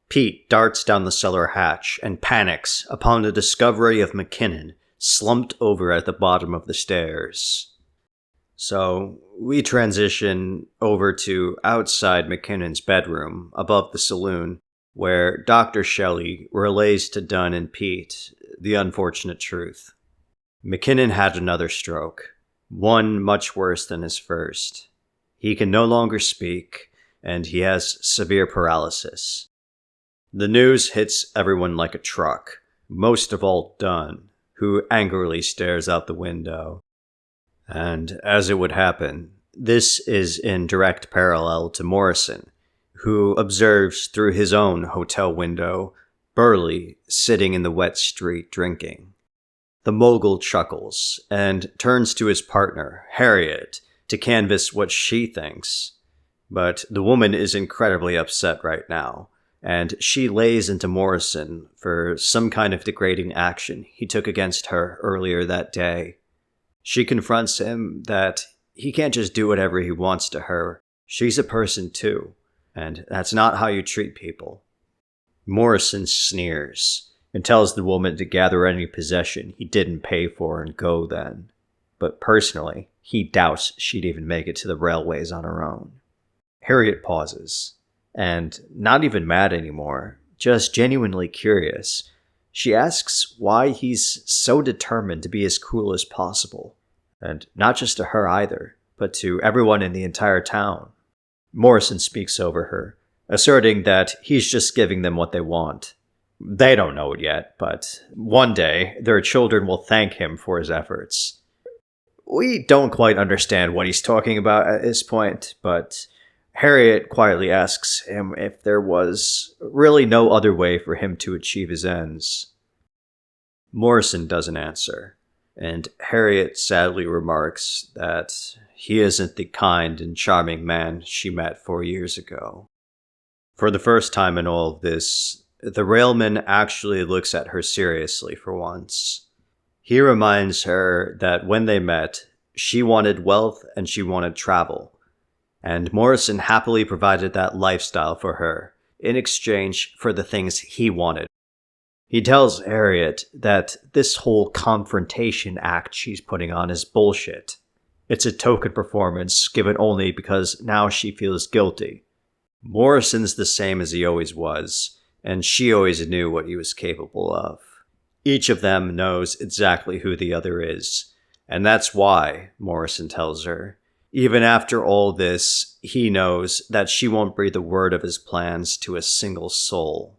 A: Pete darts down the cellar hatch and panics upon the discovery of McKinnon slumped over at the bottom of the stairs. So we transition over to outside McKinnon's bedroom above the saloon, where Dr. Shelley relays to Dunn and Pete the unfortunate truth. McKinnon had another stroke, one much worse than his first. He can no longer speak, and he has severe paralysis. The news hits everyone like a truck, most of all Dunn, who angrily stares out the window. And as it would happen, this is in direct parallel to Morrison, who observes through his own hotel window Burley sitting in the wet street drinking. The mogul chuckles and turns to his partner, Harriet, to canvass what she thinks. But the woman is incredibly upset right now, and she lays into Morrison for some kind of degrading action he took against her earlier that day. She confronts him that he can't just do whatever he wants to her. She's a person too, and that's not how you treat people. Morrison sneers and tells the woman to gather any possession he didn't pay for and go then. But personally, he doubts she'd even make it to the railways on her own. Harriet pauses, and not even mad anymore, just genuinely curious. She asks why he's so determined to be as cool as possible. And not just to her either, but to everyone in the entire town. Morrison speaks over her, asserting that he's just giving them what they want. They don't know it yet, but one day their children will thank him for his efforts. We don't quite understand what he's talking about at this point, but Harriet quietly asks him if there was really no other way for him to achieve his ends. Morrison doesn't answer, and Harriet sadly remarks that he isn't the kind and charming man she met 4 years ago. For the first time in all of this, the railman actually looks at her seriously for once. He reminds her that when they met, she wanted wealth and she wanted travel, and Morrison happily provided that lifestyle for her in exchange for the things he wanted. He tells Harriet that this whole confrontation act she's putting on is bullshit. It's a token performance given only because now she feels guilty. Morrison's the same as he always was, and she always knew what he was capable of. Each of them knows exactly who the other is, and that's why, Morrison tells her, even after all this, he knows that she won't breathe a word of his plans to a single soul.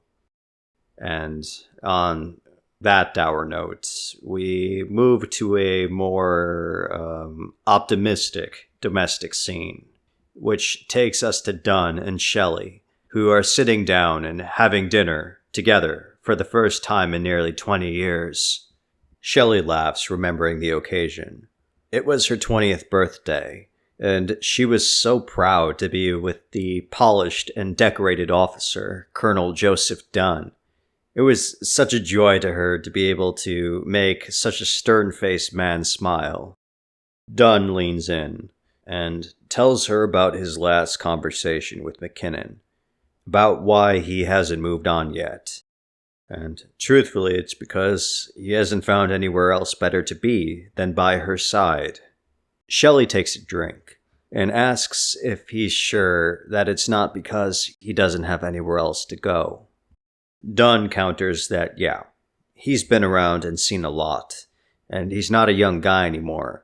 A: And on that dour note, we move to a more optimistic domestic scene, which takes us to Dunn and Shelley, who are sitting down and having dinner together for the first time in nearly 20 years. Shelley laughs, remembering the occasion. It was her 20th birthday, and she was so proud to be with the polished and decorated officer, Colonel Joseph Dunn. It was such a joy to her to be able to make such a stern-faced man smile. Dunn leans in and tells her about his last conversation with McKinnon, about why he hasn't moved on yet. And truthfully, it's because he hasn't found anywhere else better to be than by her side. Shelley takes a drink and asks if he's sure that it's not because he doesn't have anywhere else to go. Dunn counters that, yeah, he's been around and seen a lot, and he's not a young guy anymore.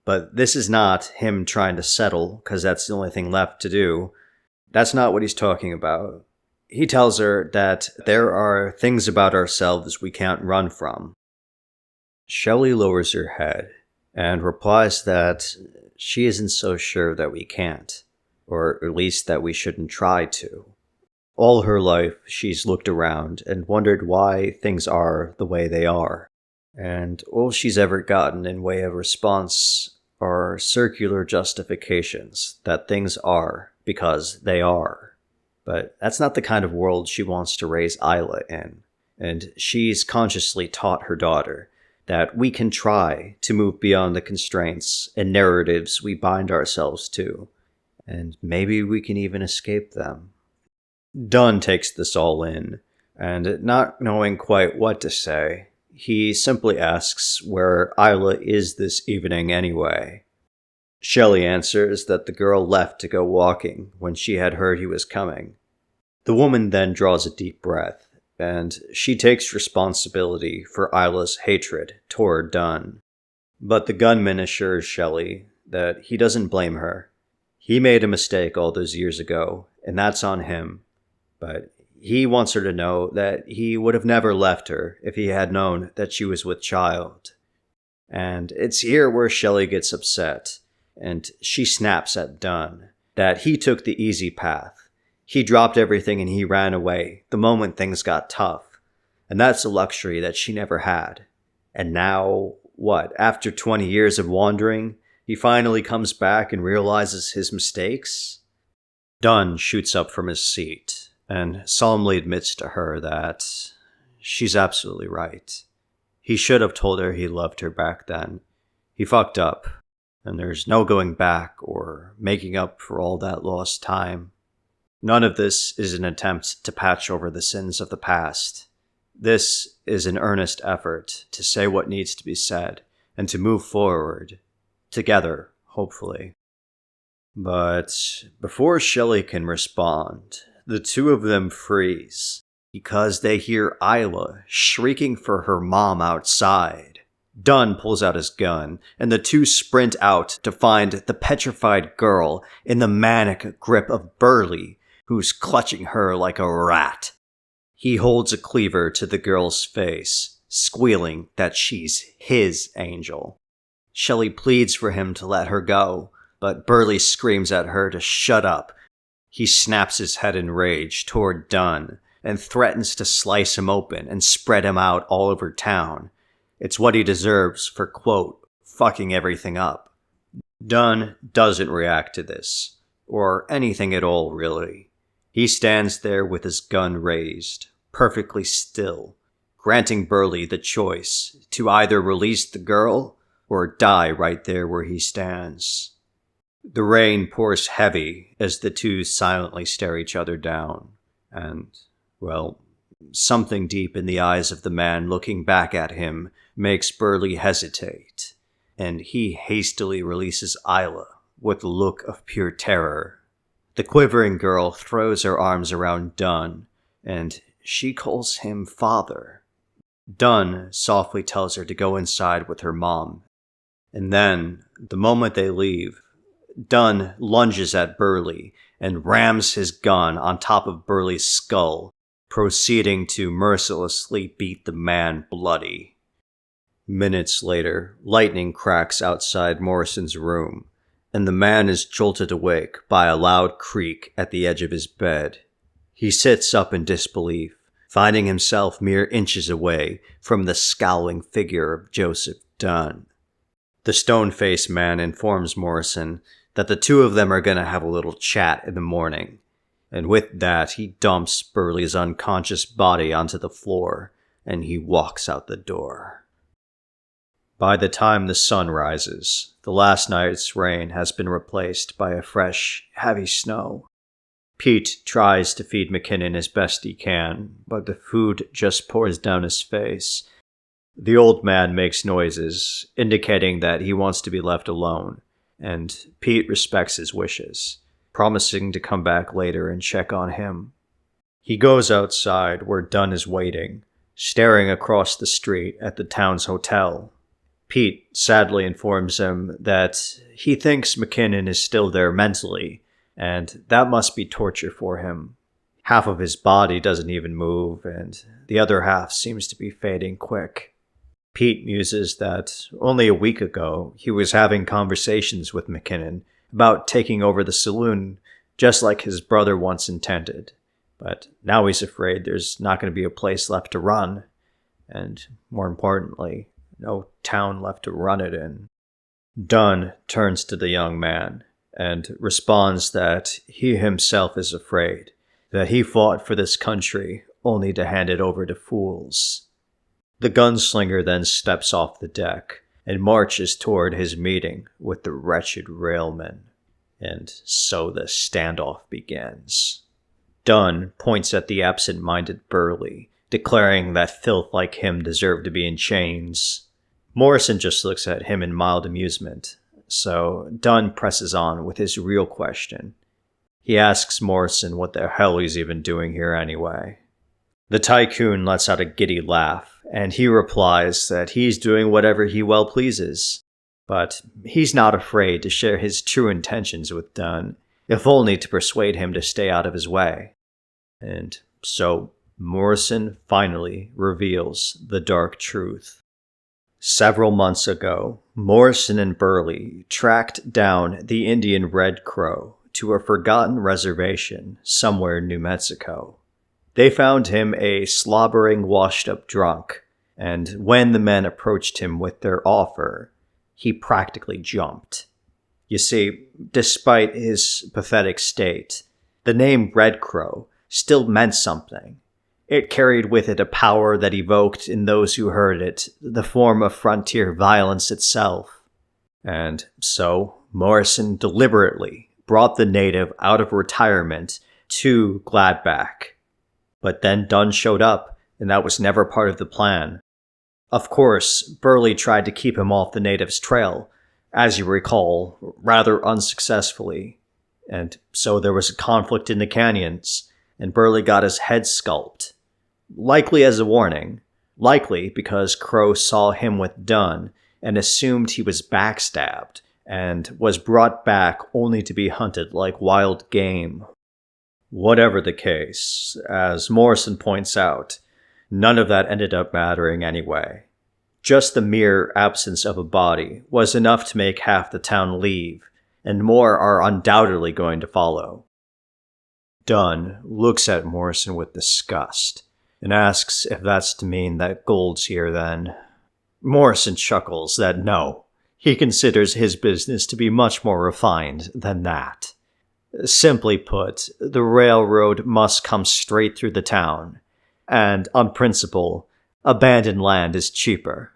A: But this is not him trying to settle because that's the only thing left to do. That's not what he's talking about. He tells her that there are things about ourselves we can't run from. Shelley lowers her head and replies that she isn't so sure that we can't, or at least that we shouldn't try to. All her life, she's looked around and wondered why things are the way they are, and all she's ever gotten in way of response are circular justifications that things are because they are. But that's not the kind of world she wants to raise Isla in, and she's consciously taught her daughter that we can try to move beyond the constraints and narratives we bind ourselves to, and maybe we can even escape them. Dunn takes this all in, and not knowing quite what to say, he simply asks where Isla is this evening anyway. Shelley answers that the girl left to go walking when she had heard he was coming. The woman then draws a deep breath, and she takes responsibility for Isla's hatred toward Dunn. But the gunman assures Shelley that he doesn't blame her. He made a mistake all those years ago, and that's on him. But he wants her to know that he would have never left her if he had known that she was with child. And it's here where Shelley gets upset, and she snaps at Dunn that he took the easy path. He dropped everything and he ran away the moment things got tough. And that's a luxury that she never had. And now, after 20 years of wandering, he finally comes back and realizes his mistakes? Dunn shoots up from his seat and solemnly admits to her that she's absolutely right. He should have told her he loved her back then. He fucked up, and there's no going back or making up for all that lost time. None of this is an attempt to patch over the sins of the past. This is an earnest effort to say what needs to be said and to move forward, together, hopefully. But before Shelley can respond, the two of them freeze because they hear Isla shrieking for her mom outside. Dunn pulls out his gun, and the two sprint out to find the petrified girl in the manic grip of Burley, who's clutching her like a rat. He holds a cleaver to the girl's face, squealing that she's his angel. Shelley pleads for him to let her go, but Burley screams at her to shut up. He snaps his head in rage toward Dunn and threatens to slice him open and spread him out all over town. It's what he deserves for, quote, fucking everything up. Dunn doesn't react to this, or anything at all, really. He stands there with his gun raised, perfectly still, granting Burley the choice to either release the girl or die right there where he stands. The rain pours heavy as the two silently stare each other down, and, something deep in the eyes of the man looking back at him makes Burley hesitate, and he hastily releases Isla with a look of pure terror. The quivering girl throws her arms around Dunn, and she calls him father. Dunn softly tells her to go inside with her mom, and then, the moment they leave, Dunn lunges at Burley and rams his gun on top of Burley's skull, proceeding to mercilessly beat the man bloody. Minutes later, lightning cracks outside Morrison's room, and the man is jolted awake by a loud creak at the edge of his bed. He sits up in disbelief, finding himself mere inches away from the scowling figure of Joseph Dunn. The stone-faced man informs Morrison that the two of them are going to have a little chat in the morning. And with that, he dumps Burley's unconscious body onto the floor, and he walks out the door. By the time the sun rises, the last night's rain has been replaced by a fresh, heavy snow. Pete tries to feed McKinnon as best he can, but the food just pours down his face. The old man makes noises, indicating that he wants to be left alone, and Pete respects his wishes, promising to come back later and check on him. He goes outside where Dunn is waiting, staring across the street at the town's hotel. Pete sadly informs him that he thinks McKinnon is still there mentally, and that must be torture for him. Half of his body doesn't even move, and the other half seems to be fading quick. Pete muses that only a week ago he was having conversations with McKinnon about taking over the saloon just like his brother once intended. But now he's afraid there's not going to be a place left to run, and more importantly, no town left to run it in. Dunn turns to the young man and responds that he himself is afraid, that he fought for this country only to hand it over to fools. The gunslinger then steps off the deck and marches toward his meeting with the wretched railmen. And so the standoff begins. Dunn points at the absent-minded Burley, declaring that filth like him deserved to be in chains. Morrison just looks at him in mild amusement, so Dunn presses on with his real question. He asks Morrison what the hell he's even doing here anyway. The tycoon lets out a giddy laugh, and he replies that he's doing whatever he well pleases. But he's not afraid to share his true intentions with Dunn, if only to persuade him to stay out of his way. And so Morrison finally reveals the dark truth. Several months ago, Morrison and Burley tracked down the Indian Red Crow to a forgotten reservation somewhere in New Mexico. They found him a slobbering, washed-up drunk, and when the men approached him with their offer, he practically jumped. You see, despite his pathetic state, the name Red Crow still meant something. It carried with it a power that evoked in those who heard it the form of frontier violence itself. And so, Morrison deliberately brought the native out of retirement to Gladback. But then Dunn showed up, and that was never part of the plan. Of course, Burley tried to keep him off the native's trail, as you recall, rather unsuccessfully. And so there was a conflict in the canyons, and Burley got his head scalped. Likely as a warning. Likely because Crow saw him with Dunn and assumed he was backstabbed, and was brought back only to be hunted like wild game. Whatever the case, as Morrison points out, none of that ended up mattering anyway. Just the mere absence of a body was enough to make half the town leave, and more are undoubtedly going to follow. Dunn looks at Morrison with disgust, and asks if that's to mean that gold's here then. Morrison chuckles that no, he considers his business to be much more refined than that. Simply put, the railroad must come straight through the town, and on principle, abandoned land is cheaper.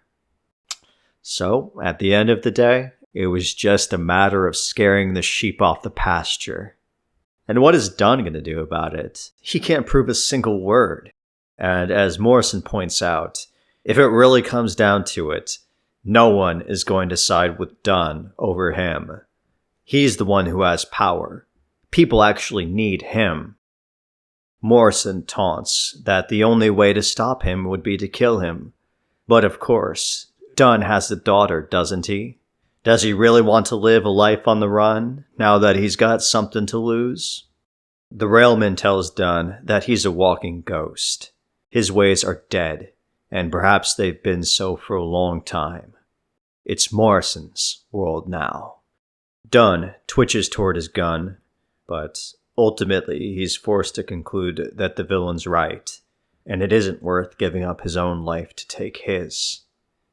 A: So, at the end of the day, it was just a matter of scaring the sheep off the pasture. And what is Dunn going to do about it? He can't prove a single word. And as Morrison points out, if it really comes down to it, no one is going to side with Dunn over him. He's the one who has power. People actually need him. Morrison taunts that the only way to stop him would be to kill him. But of course, Dunn has a daughter, doesn't he? Does he really want to live a life on the run, now that he's got something to lose? The railman tells Dunn that he's a walking ghost. His ways are dead, and perhaps they've been so for a long time. It's Morrison's world now. Dunn twitches toward his gun, but ultimately he's forced to conclude that the villain's right, and it isn't worth giving up his own life to take his.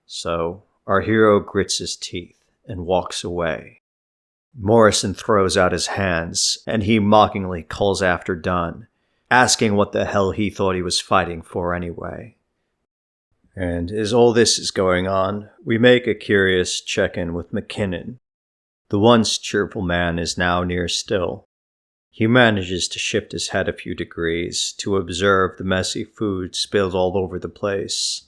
A: So our hero grits his teeth and walks away. Morrison throws out his hands, and he mockingly calls after Dunn, asking what the hell he thought he was fighting for anyway. And as all this is going on, we make a curious check-in with McKinnon. The once cheerful man is now near still. He manages to shift his head a few degrees to observe the messy food spilled all over the place.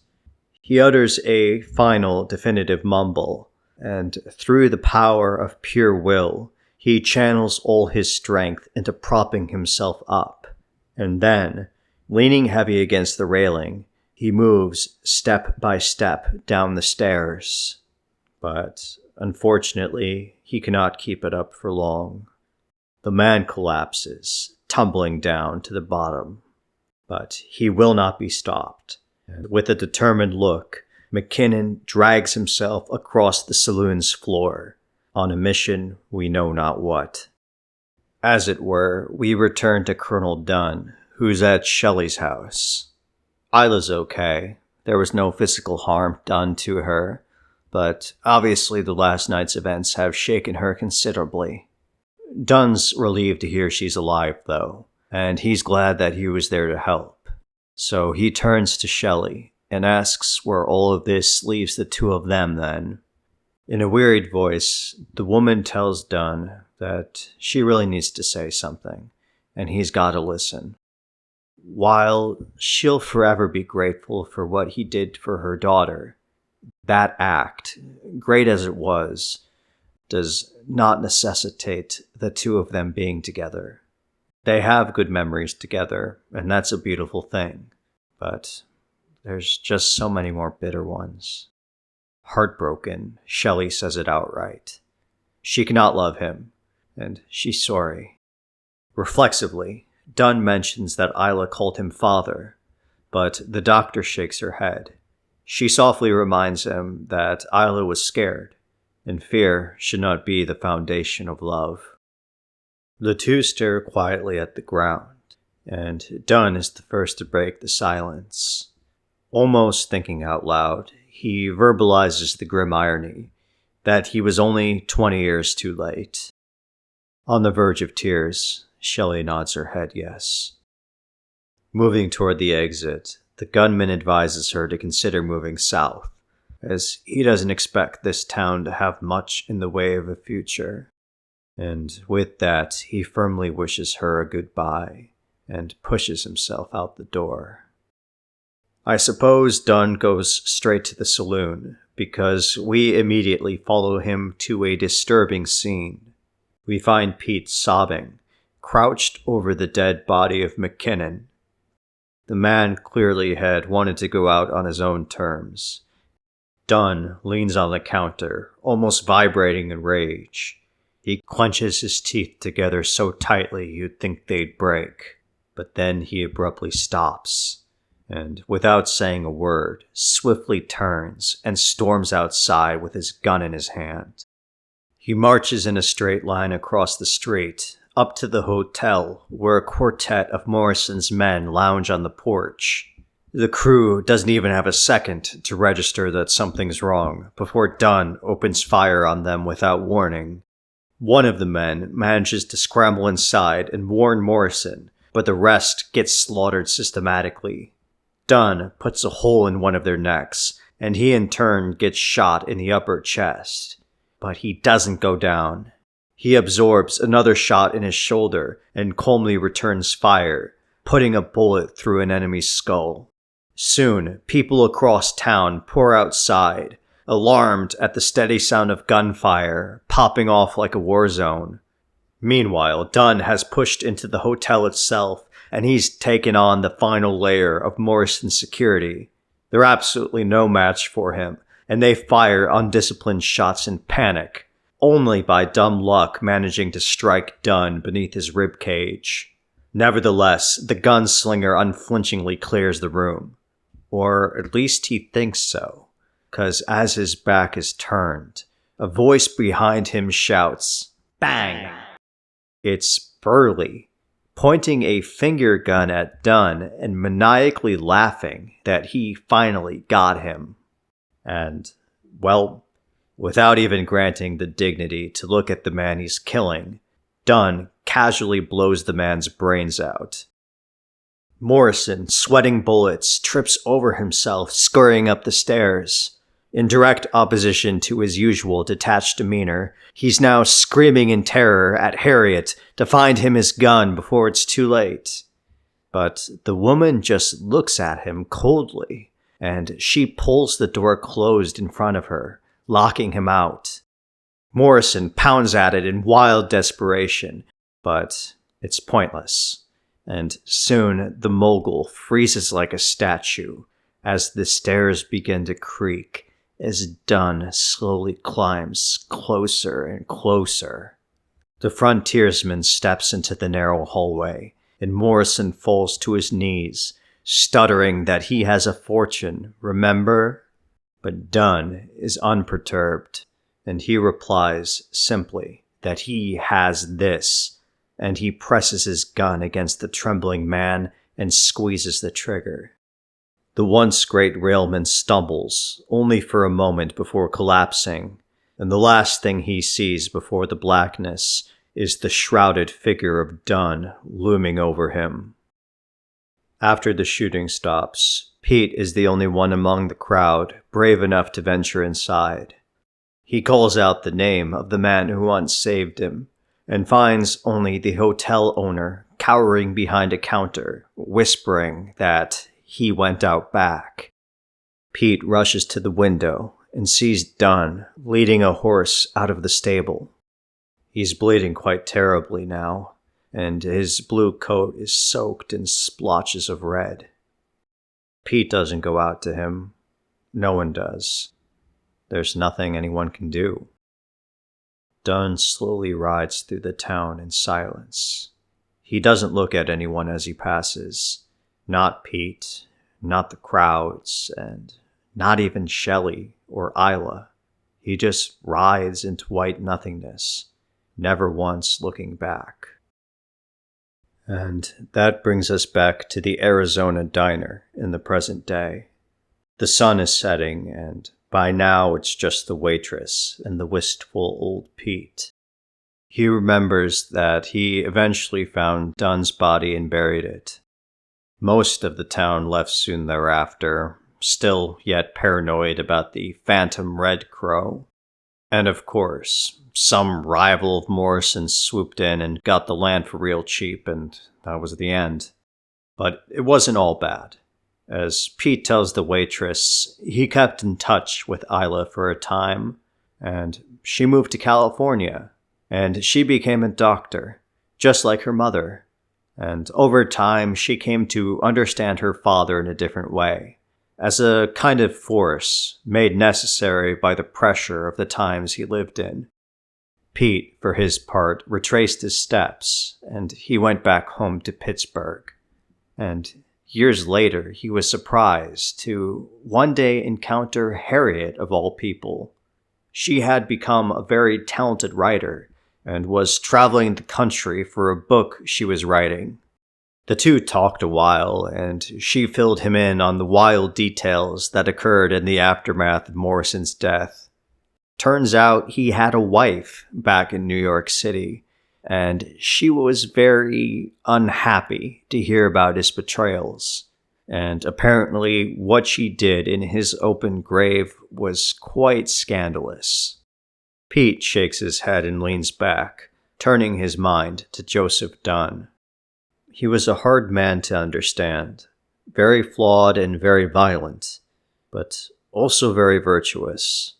A: He utters a final, definitive mumble, and through the power of pure will, he channels all his strength into propping himself up. And then, leaning heavy against the railing, he moves step by step down the stairs. But unfortunately, he cannot keep it up for long. The man collapses, tumbling down to the bottom. But he will not be stopped. And with a determined look, McKinnon drags himself across the saloon's floor, on a mission we know not what. As it were, we return to Colonel Dunn, who's at Shelley's house. Isla's okay. There was no physical harm done to her, but obviously the last night's events have shaken her considerably. Dunn's relieved to hear she's alive, though, and he's glad that he was there to help. So he turns to Shelley and asks where all of this leaves the two of them then. In a wearied voice, the woman tells Dunn that she really needs to say something, and he's got to listen. While she'll forever be grateful for what he did for her daughter, that act, great as it was, does not necessitate the two of them being together. They have good memories together, and that's a beautiful thing, but there's just so many more bitter ones. Heartbroken, Shelley says it outright. She cannot love him, and she's sorry. Reflexively, Dunn mentions that Isla called him father, but the doctor shakes her head. She softly reminds him that Isla was scared, and fear should not be the foundation of love. The two stare quietly at the ground, and Dunn is the first to break the silence. Almost thinking out loud, he verbalizes the grim irony that he was only 20 years too late. On the verge of tears, Shelley nods her head yes. Moving toward the exit, the gunman advises her to consider moving south, as he doesn't expect this town to have much in the way of a future. And with that, he firmly wishes her a goodbye and pushes himself out the door. I suppose Dunn goes straight to the saloon, because we immediately follow him to a disturbing scene. We find Pete sobbing, crouched over the dead body of McKinnon. The man clearly had wanted to go out on his own terms. Dunn leans on the counter, almost vibrating in rage. He clenches his teeth together so tightly you'd think they'd break. But then he abruptly stops, and without saying a word, swiftly turns and storms outside with his gun in his hand. He marches in a straight line across the street, up to the hotel where a quartet of Morrison's men lounge on the porch. The crew doesn't even have a second to register that something's wrong before Dunn opens fire on them without warning. One of the men manages to scramble inside and warn Morrison, but the rest gets slaughtered systematically. Dunn puts a hole in one of their necks, and he in turn gets shot in the upper chest. But he doesn't go down. He absorbs another shot in his shoulder and calmly returns fire, putting a bullet through an enemy's skull. Soon, people across town pour outside, alarmed at the steady sound of gunfire popping off like a war zone. Meanwhile, Dunn has pushed into the hotel itself, and he's taken on the final layer of Morrison's security. They're absolutely no match for him, and they fire undisciplined shots in panic, only by dumb luck managing to strike Dunn beneath his ribcage. Nevertheless, the gunslinger unflinchingly clears the room. Or at least he thinks so, because as his back is turned, a voice behind him shouts, "Bang!" It's Burley, pointing a finger gun at Dunn and maniacally laughing that he finally got him. And, well, Without even granting the dignity to look at the man he's killing, Dunn casually blows the man's brains out. Morrison, sweating bullets, trips over himself, scurrying up the stairs. In direct opposition to his usual detached demeanor, he's now screaming in terror at Harriet to find him his gun before it's too late. But the woman just looks at him coldly, and she pulls the door closed in front of her, locking him out. Morrison pounds at it in wild desperation, but it's pointless. And soon the mogul freezes like a statue as the stairs begin to creak as Dunn slowly climbs closer and closer. The frontiersman steps into the narrow hallway, and Morrison falls to his knees, stuttering that he has a fortune, remember? But Dunn is unperturbed, and he replies simply that he has this, and he presses his gun against the trembling man and squeezes the trigger. The once great railman stumbles, only for a moment before collapsing, and the last thing he sees before the blackness is the shrouded figure of Dunn looming over him. After the shooting stops, Pete is the only one among the crowd brave enough to venture inside. He calls out the name of the man who once saved him, and finds only the hotel owner cowering behind a counter, whispering that he went out back. Pete rushes to the window and sees Dunn leading a horse out of the stable. He's bleeding quite terribly now, and his blue coat is soaked in splotches of red. Pete doesn't go out to him. No one does. There's nothing anyone can do. Dunn slowly rides through the town in silence. He doesn't look at anyone as he passes. Not Pete, not the crowds, and not even Shelley or Isla. He just rides into white nothingness, never once looking back. And that brings us back to the Arizona diner in the present day. The sun is setting, and by now it's just the waitress and the wistful old Pete. He remembers that he eventually found Dunn's body and buried it. Most of the town left soon thereafter, still yet paranoid about the phantom Red Crow. And of course, some rival of Morrison's swooped in and got the land for real cheap, and that was the end. But it wasn't all bad. As Pete tells the waitress, he kept in touch with Isla for a time, and she moved to California, and she became a doctor, just like her mother. And over time, she came to understand her father in a different way, as a kind of force made necessary by the pressure of the times he lived in. Pete, for his part, retraced his steps, and he went back home to Pittsburgh. And years later, he was surprised to one day encounter Harriet, of all people. She had become a very talented writer and was traveling the country for a book she was writing. The two talked a while, and she filled him in on the wild details that occurred in the aftermath of Morrison's death. Turns out he had a wife back in New York City, and she was very unhappy to hear about his betrayals. And apparently what she did in his open grave was quite scandalous. Pete shakes his head and leans back, turning his mind to Joseph Dunn. He was a hard man to understand, very flawed and very violent, but also very virtuous.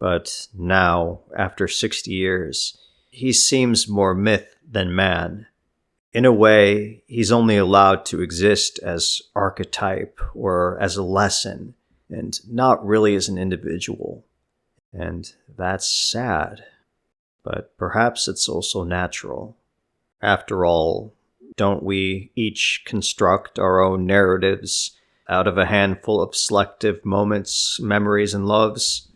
A: But now, after 60 years, he seems more myth than man. In a way, he's only allowed to exist as archetype or as a lesson, and not really as an individual. And that's sad. But perhaps it's also natural. After all, don't we each construct our own narratives out of a handful of selective moments, memories, and loves?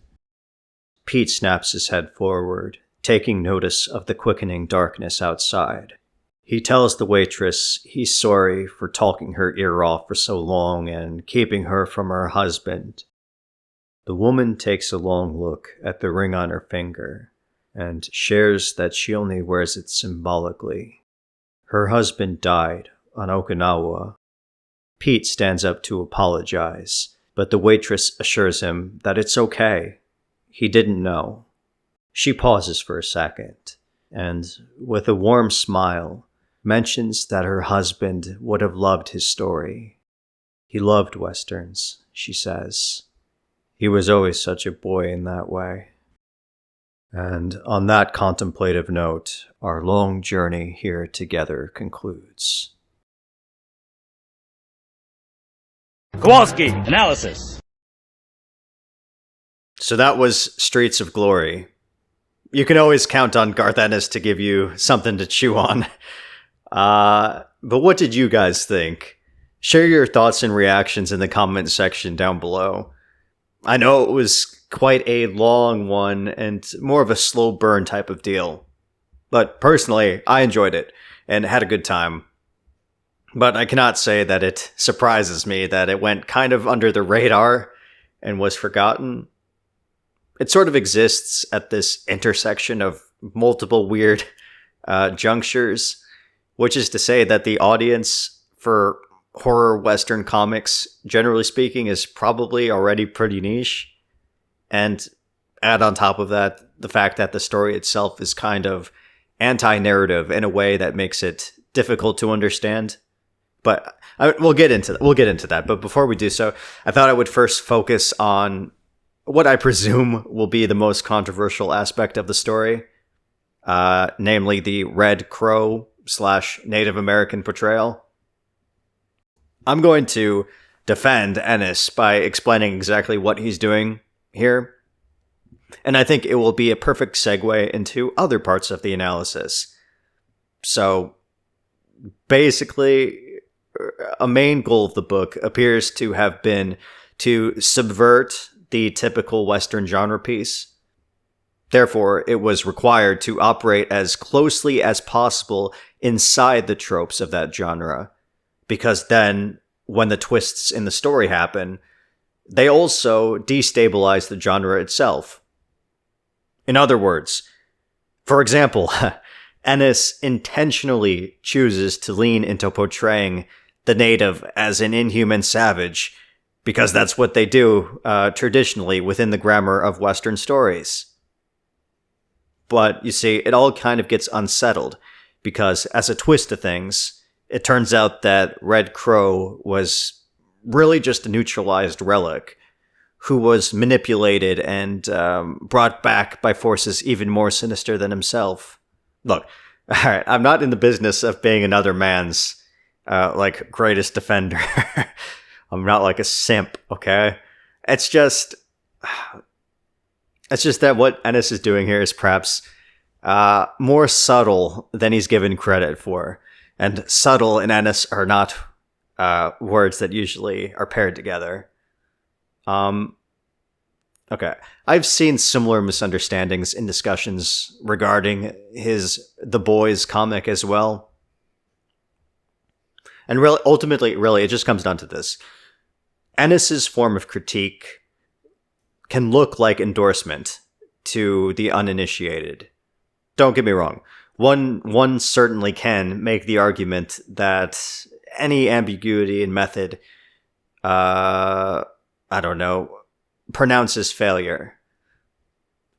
A: Pete snaps his head forward, taking notice of the quickening darkness outside. He tells the waitress he's sorry for talking her ear off for so long and keeping her from her husband. The woman takes a long look at the ring on her finger and shares that she only wears it symbolically. Her husband died on Okinawa. Pete stands up to apologize, but the waitress assures him that it's okay. He didn't know. She pauses for a second, and with a warm smile, mentions that her husband would have loved his story. He loved Westerns, she says. He was always such a boy in that way. And on that contemplative note, our long journey here together concludes.
B: Kowalski, analysis.
A: So that was Streets of Glory. You can always count on Garth Ennis to give you something to chew on. But what did you guys think? Share your thoughts and reactions in the comment section down below. I know it was quite a long one and more of a slow burn type of deal. But personally, I enjoyed it and had a good time. But I cannot say that it surprises me that it went kind of under the radar and was forgotten. It sort of exists at this intersection of multiple weird junctures, which is to say that the audience for horror Western comics, generally speaking, is probably already pretty niche. And add on top of that the fact that the story itself is kind of anti-narrative in a way that makes it difficult to understand. But we'll get into that. But before we do so, I thought I would first focus on what I presume will be the most controversial aspect of the story, namely the Red Crow / Native American portrayal. I'm going to defend Ennis by explaining exactly what he's doing here, and I think it will be a perfect segue into other parts of the analysis. So, basically, a main goal of the book appears to have been to subvert the typical Western genre piece. Therefore, it was required to operate as closely as possible inside the tropes of that genre, because then, when the twists in the story happen, they also destabilize the genre itself. In other words, for example, Ennis intentionally chooses to lean into portraying the native as an inhuman savage, because that's what they do traditionally within the grammar of Western stories. But, you see, it all kind of gets unsettled, because as a twist to things, it turns out that Red Crow was really just a neutralized relic who was manipulated and brought back by forces even more sinister than himself. Look, alright, I'm not in the business of being another man's greatest defender. I'm not like a simp, okay? It's just that what Ennis is doing here is perhaps more subtle than he's given credit for. And subtle and Ennis are not words that usually are paired together. Okay. I've seen similar misunderstandings in discussions regarding The Boys comic as well. And really, ultimately, it just comes down to this. Ennis's form of critique can look like endorsement to the uninitiated. Don't get me wrong. One certainly can make the argument that any ambiguity in method, pronounces failure.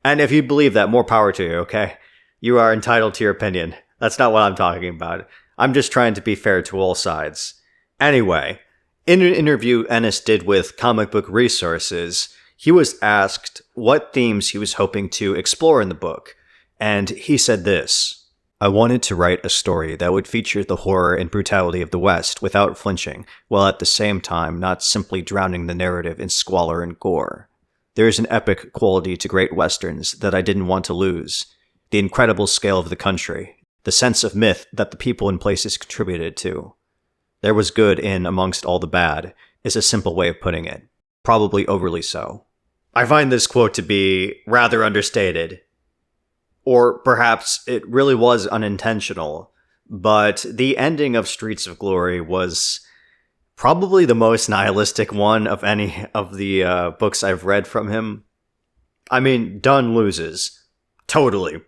A: And if you believe that, more power to you, okay? You are entitled to your opinion. That's not what I'm talking about. I'm just trying to be fair to all sides. Anyway, in an interview Ennis did with Comic Book Resources, he was asked what themes he was hoping to explore in the book, and he said this: I wanted to write a story that would feature the horror and brutality of the West without flinching, while at the same time not simply drowning the narrative in squalor and gore. There is an epic quality to great Westerns that I didn't want to lose. The incredible scale of the country, the sense of myth that the people and places contributed to. There was good in amongst all the bad, is a simple way of putting it. Probably overly so. I find this quote to be rather understated. Or perhaps it really was unintentional, but the ending of Streets of Glory was Probably the most nihilistic one of any of the books I've read from him. I mean, Dunn loses. Totally.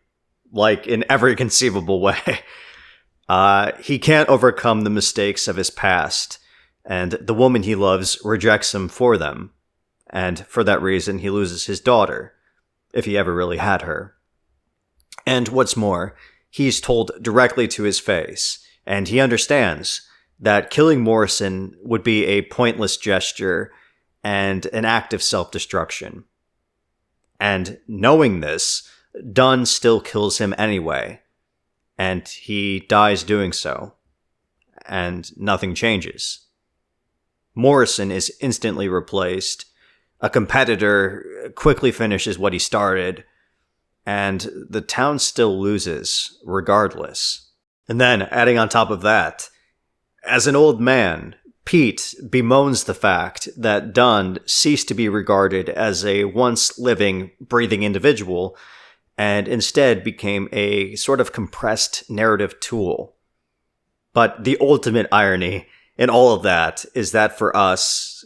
A: Like, in every conceivable way. He can't overcome the mistakes of his past, and the woman he loves rejects him for them. And for that reason, he loses his daughter, if he ever really had her. And what's more, he's told directly to his face, and he understands that killing Morrison would be a pointless gesture and an act of self-destruction. And knowing this, Dunn still kills him anyway, and he dies doing so, and nothing changes. Morrison is instantly replaced, a competitor quickly finishes what he started, and the town still loses, regardless. And then, adding on top of that, as an old man, Pete bemoans the fact that Dunn ceased to be regarded as a once living, breathing individual, and instead became a sort of compressed narrative tool. But the ultimate irony in all of that is that for us,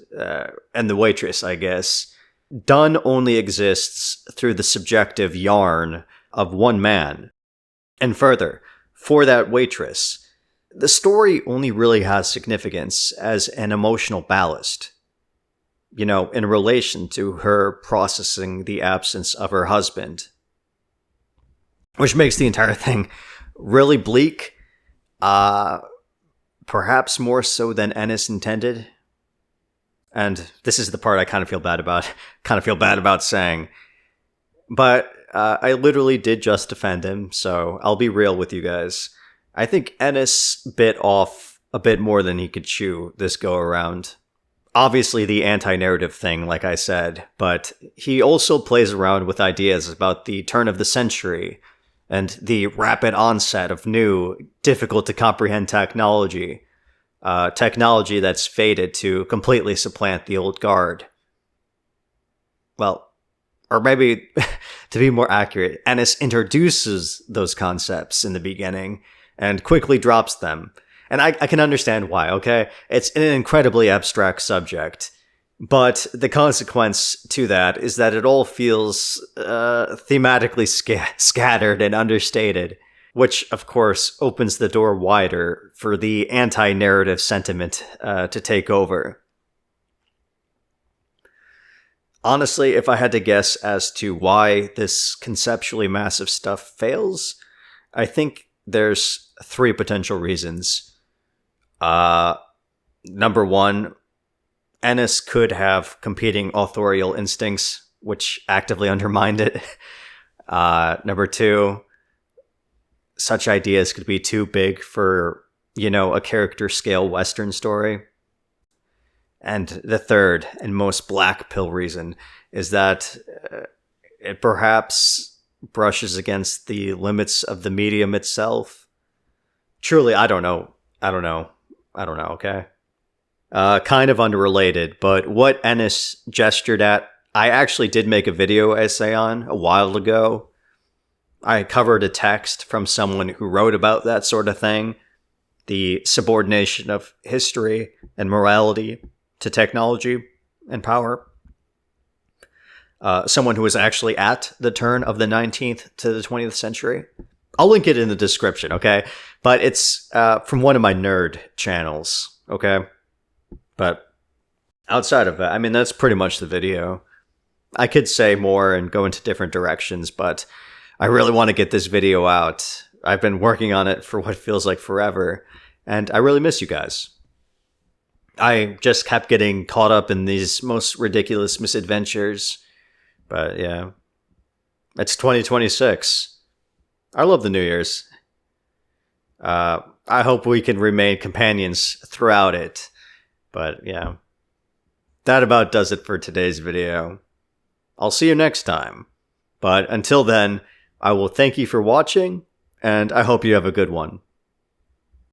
A: and the waitress, I guess, Dunn only exists through the subjective yarn of one man. And further, for that waitress, the story only really has significance as an emotional ballast. You know, in relation to her processing the absence of her husband. Which makes the entire thing really bleak. Perhaps more so than Ennis intended. And this is the part I kind of feel bad about saying. But I literally did just defend him, so I'll be real with you guys. I think Ennis bit off a bit more than he could chew this go around. Obviously the anti-narrative thing, like I said, but he also plays around with ideas about the turn of the century and the rapid onset of new, difficult-to-comprehend technology. Technology that's fated to completely supplant the old guard. Well, or maybe, to be more accurate, Ennis introduces those concepts in the beginning and quickly drops them. And I can understand why, okay? It's an incredibly abstract subject. But the consequence to that is that it all feels thematically scattered and understated, which, of course, opens the door wider for the anti-narrative sentiment to take over. Honestly, if I had to guess as to why this conceptually massive stuff fails, I think there's 3 potential reasons. Number 1, Ennis could have competing authorial instincts, which actively undermined it. Number 2, such ideas could be too big for, a character scale Western story. And the third and most black pill reason is that it perhaps brushes against the limits of the medium itself. Truly, I don't know, okay? Kind of unrelated, but what Ennis gestured at, I actually did make a video essay on a while ago. I covered a text from someone who wrote about that sort of thing. The subordination of history and morality to technology and power. Someone who was actually at the turn of the 19th to the 20th century. I'll link it in the description, okay? But it's from one of my nerd channels, okay? But outside of that, I mean, that's pretty much the video. I could say more and go into different directions, but I really want to get this video out. I've been working on it for what feels like forever, and I really miss you guys. I just kept getting caught up in these most ridiculous misadventures. But yeah, it's 2026. I love the New Year's. I hope we can remain companions throughout it. But yeah, that about does it for today's video. I'll see you next time. But until then, I will thank you for watching, and I hope you have a good one.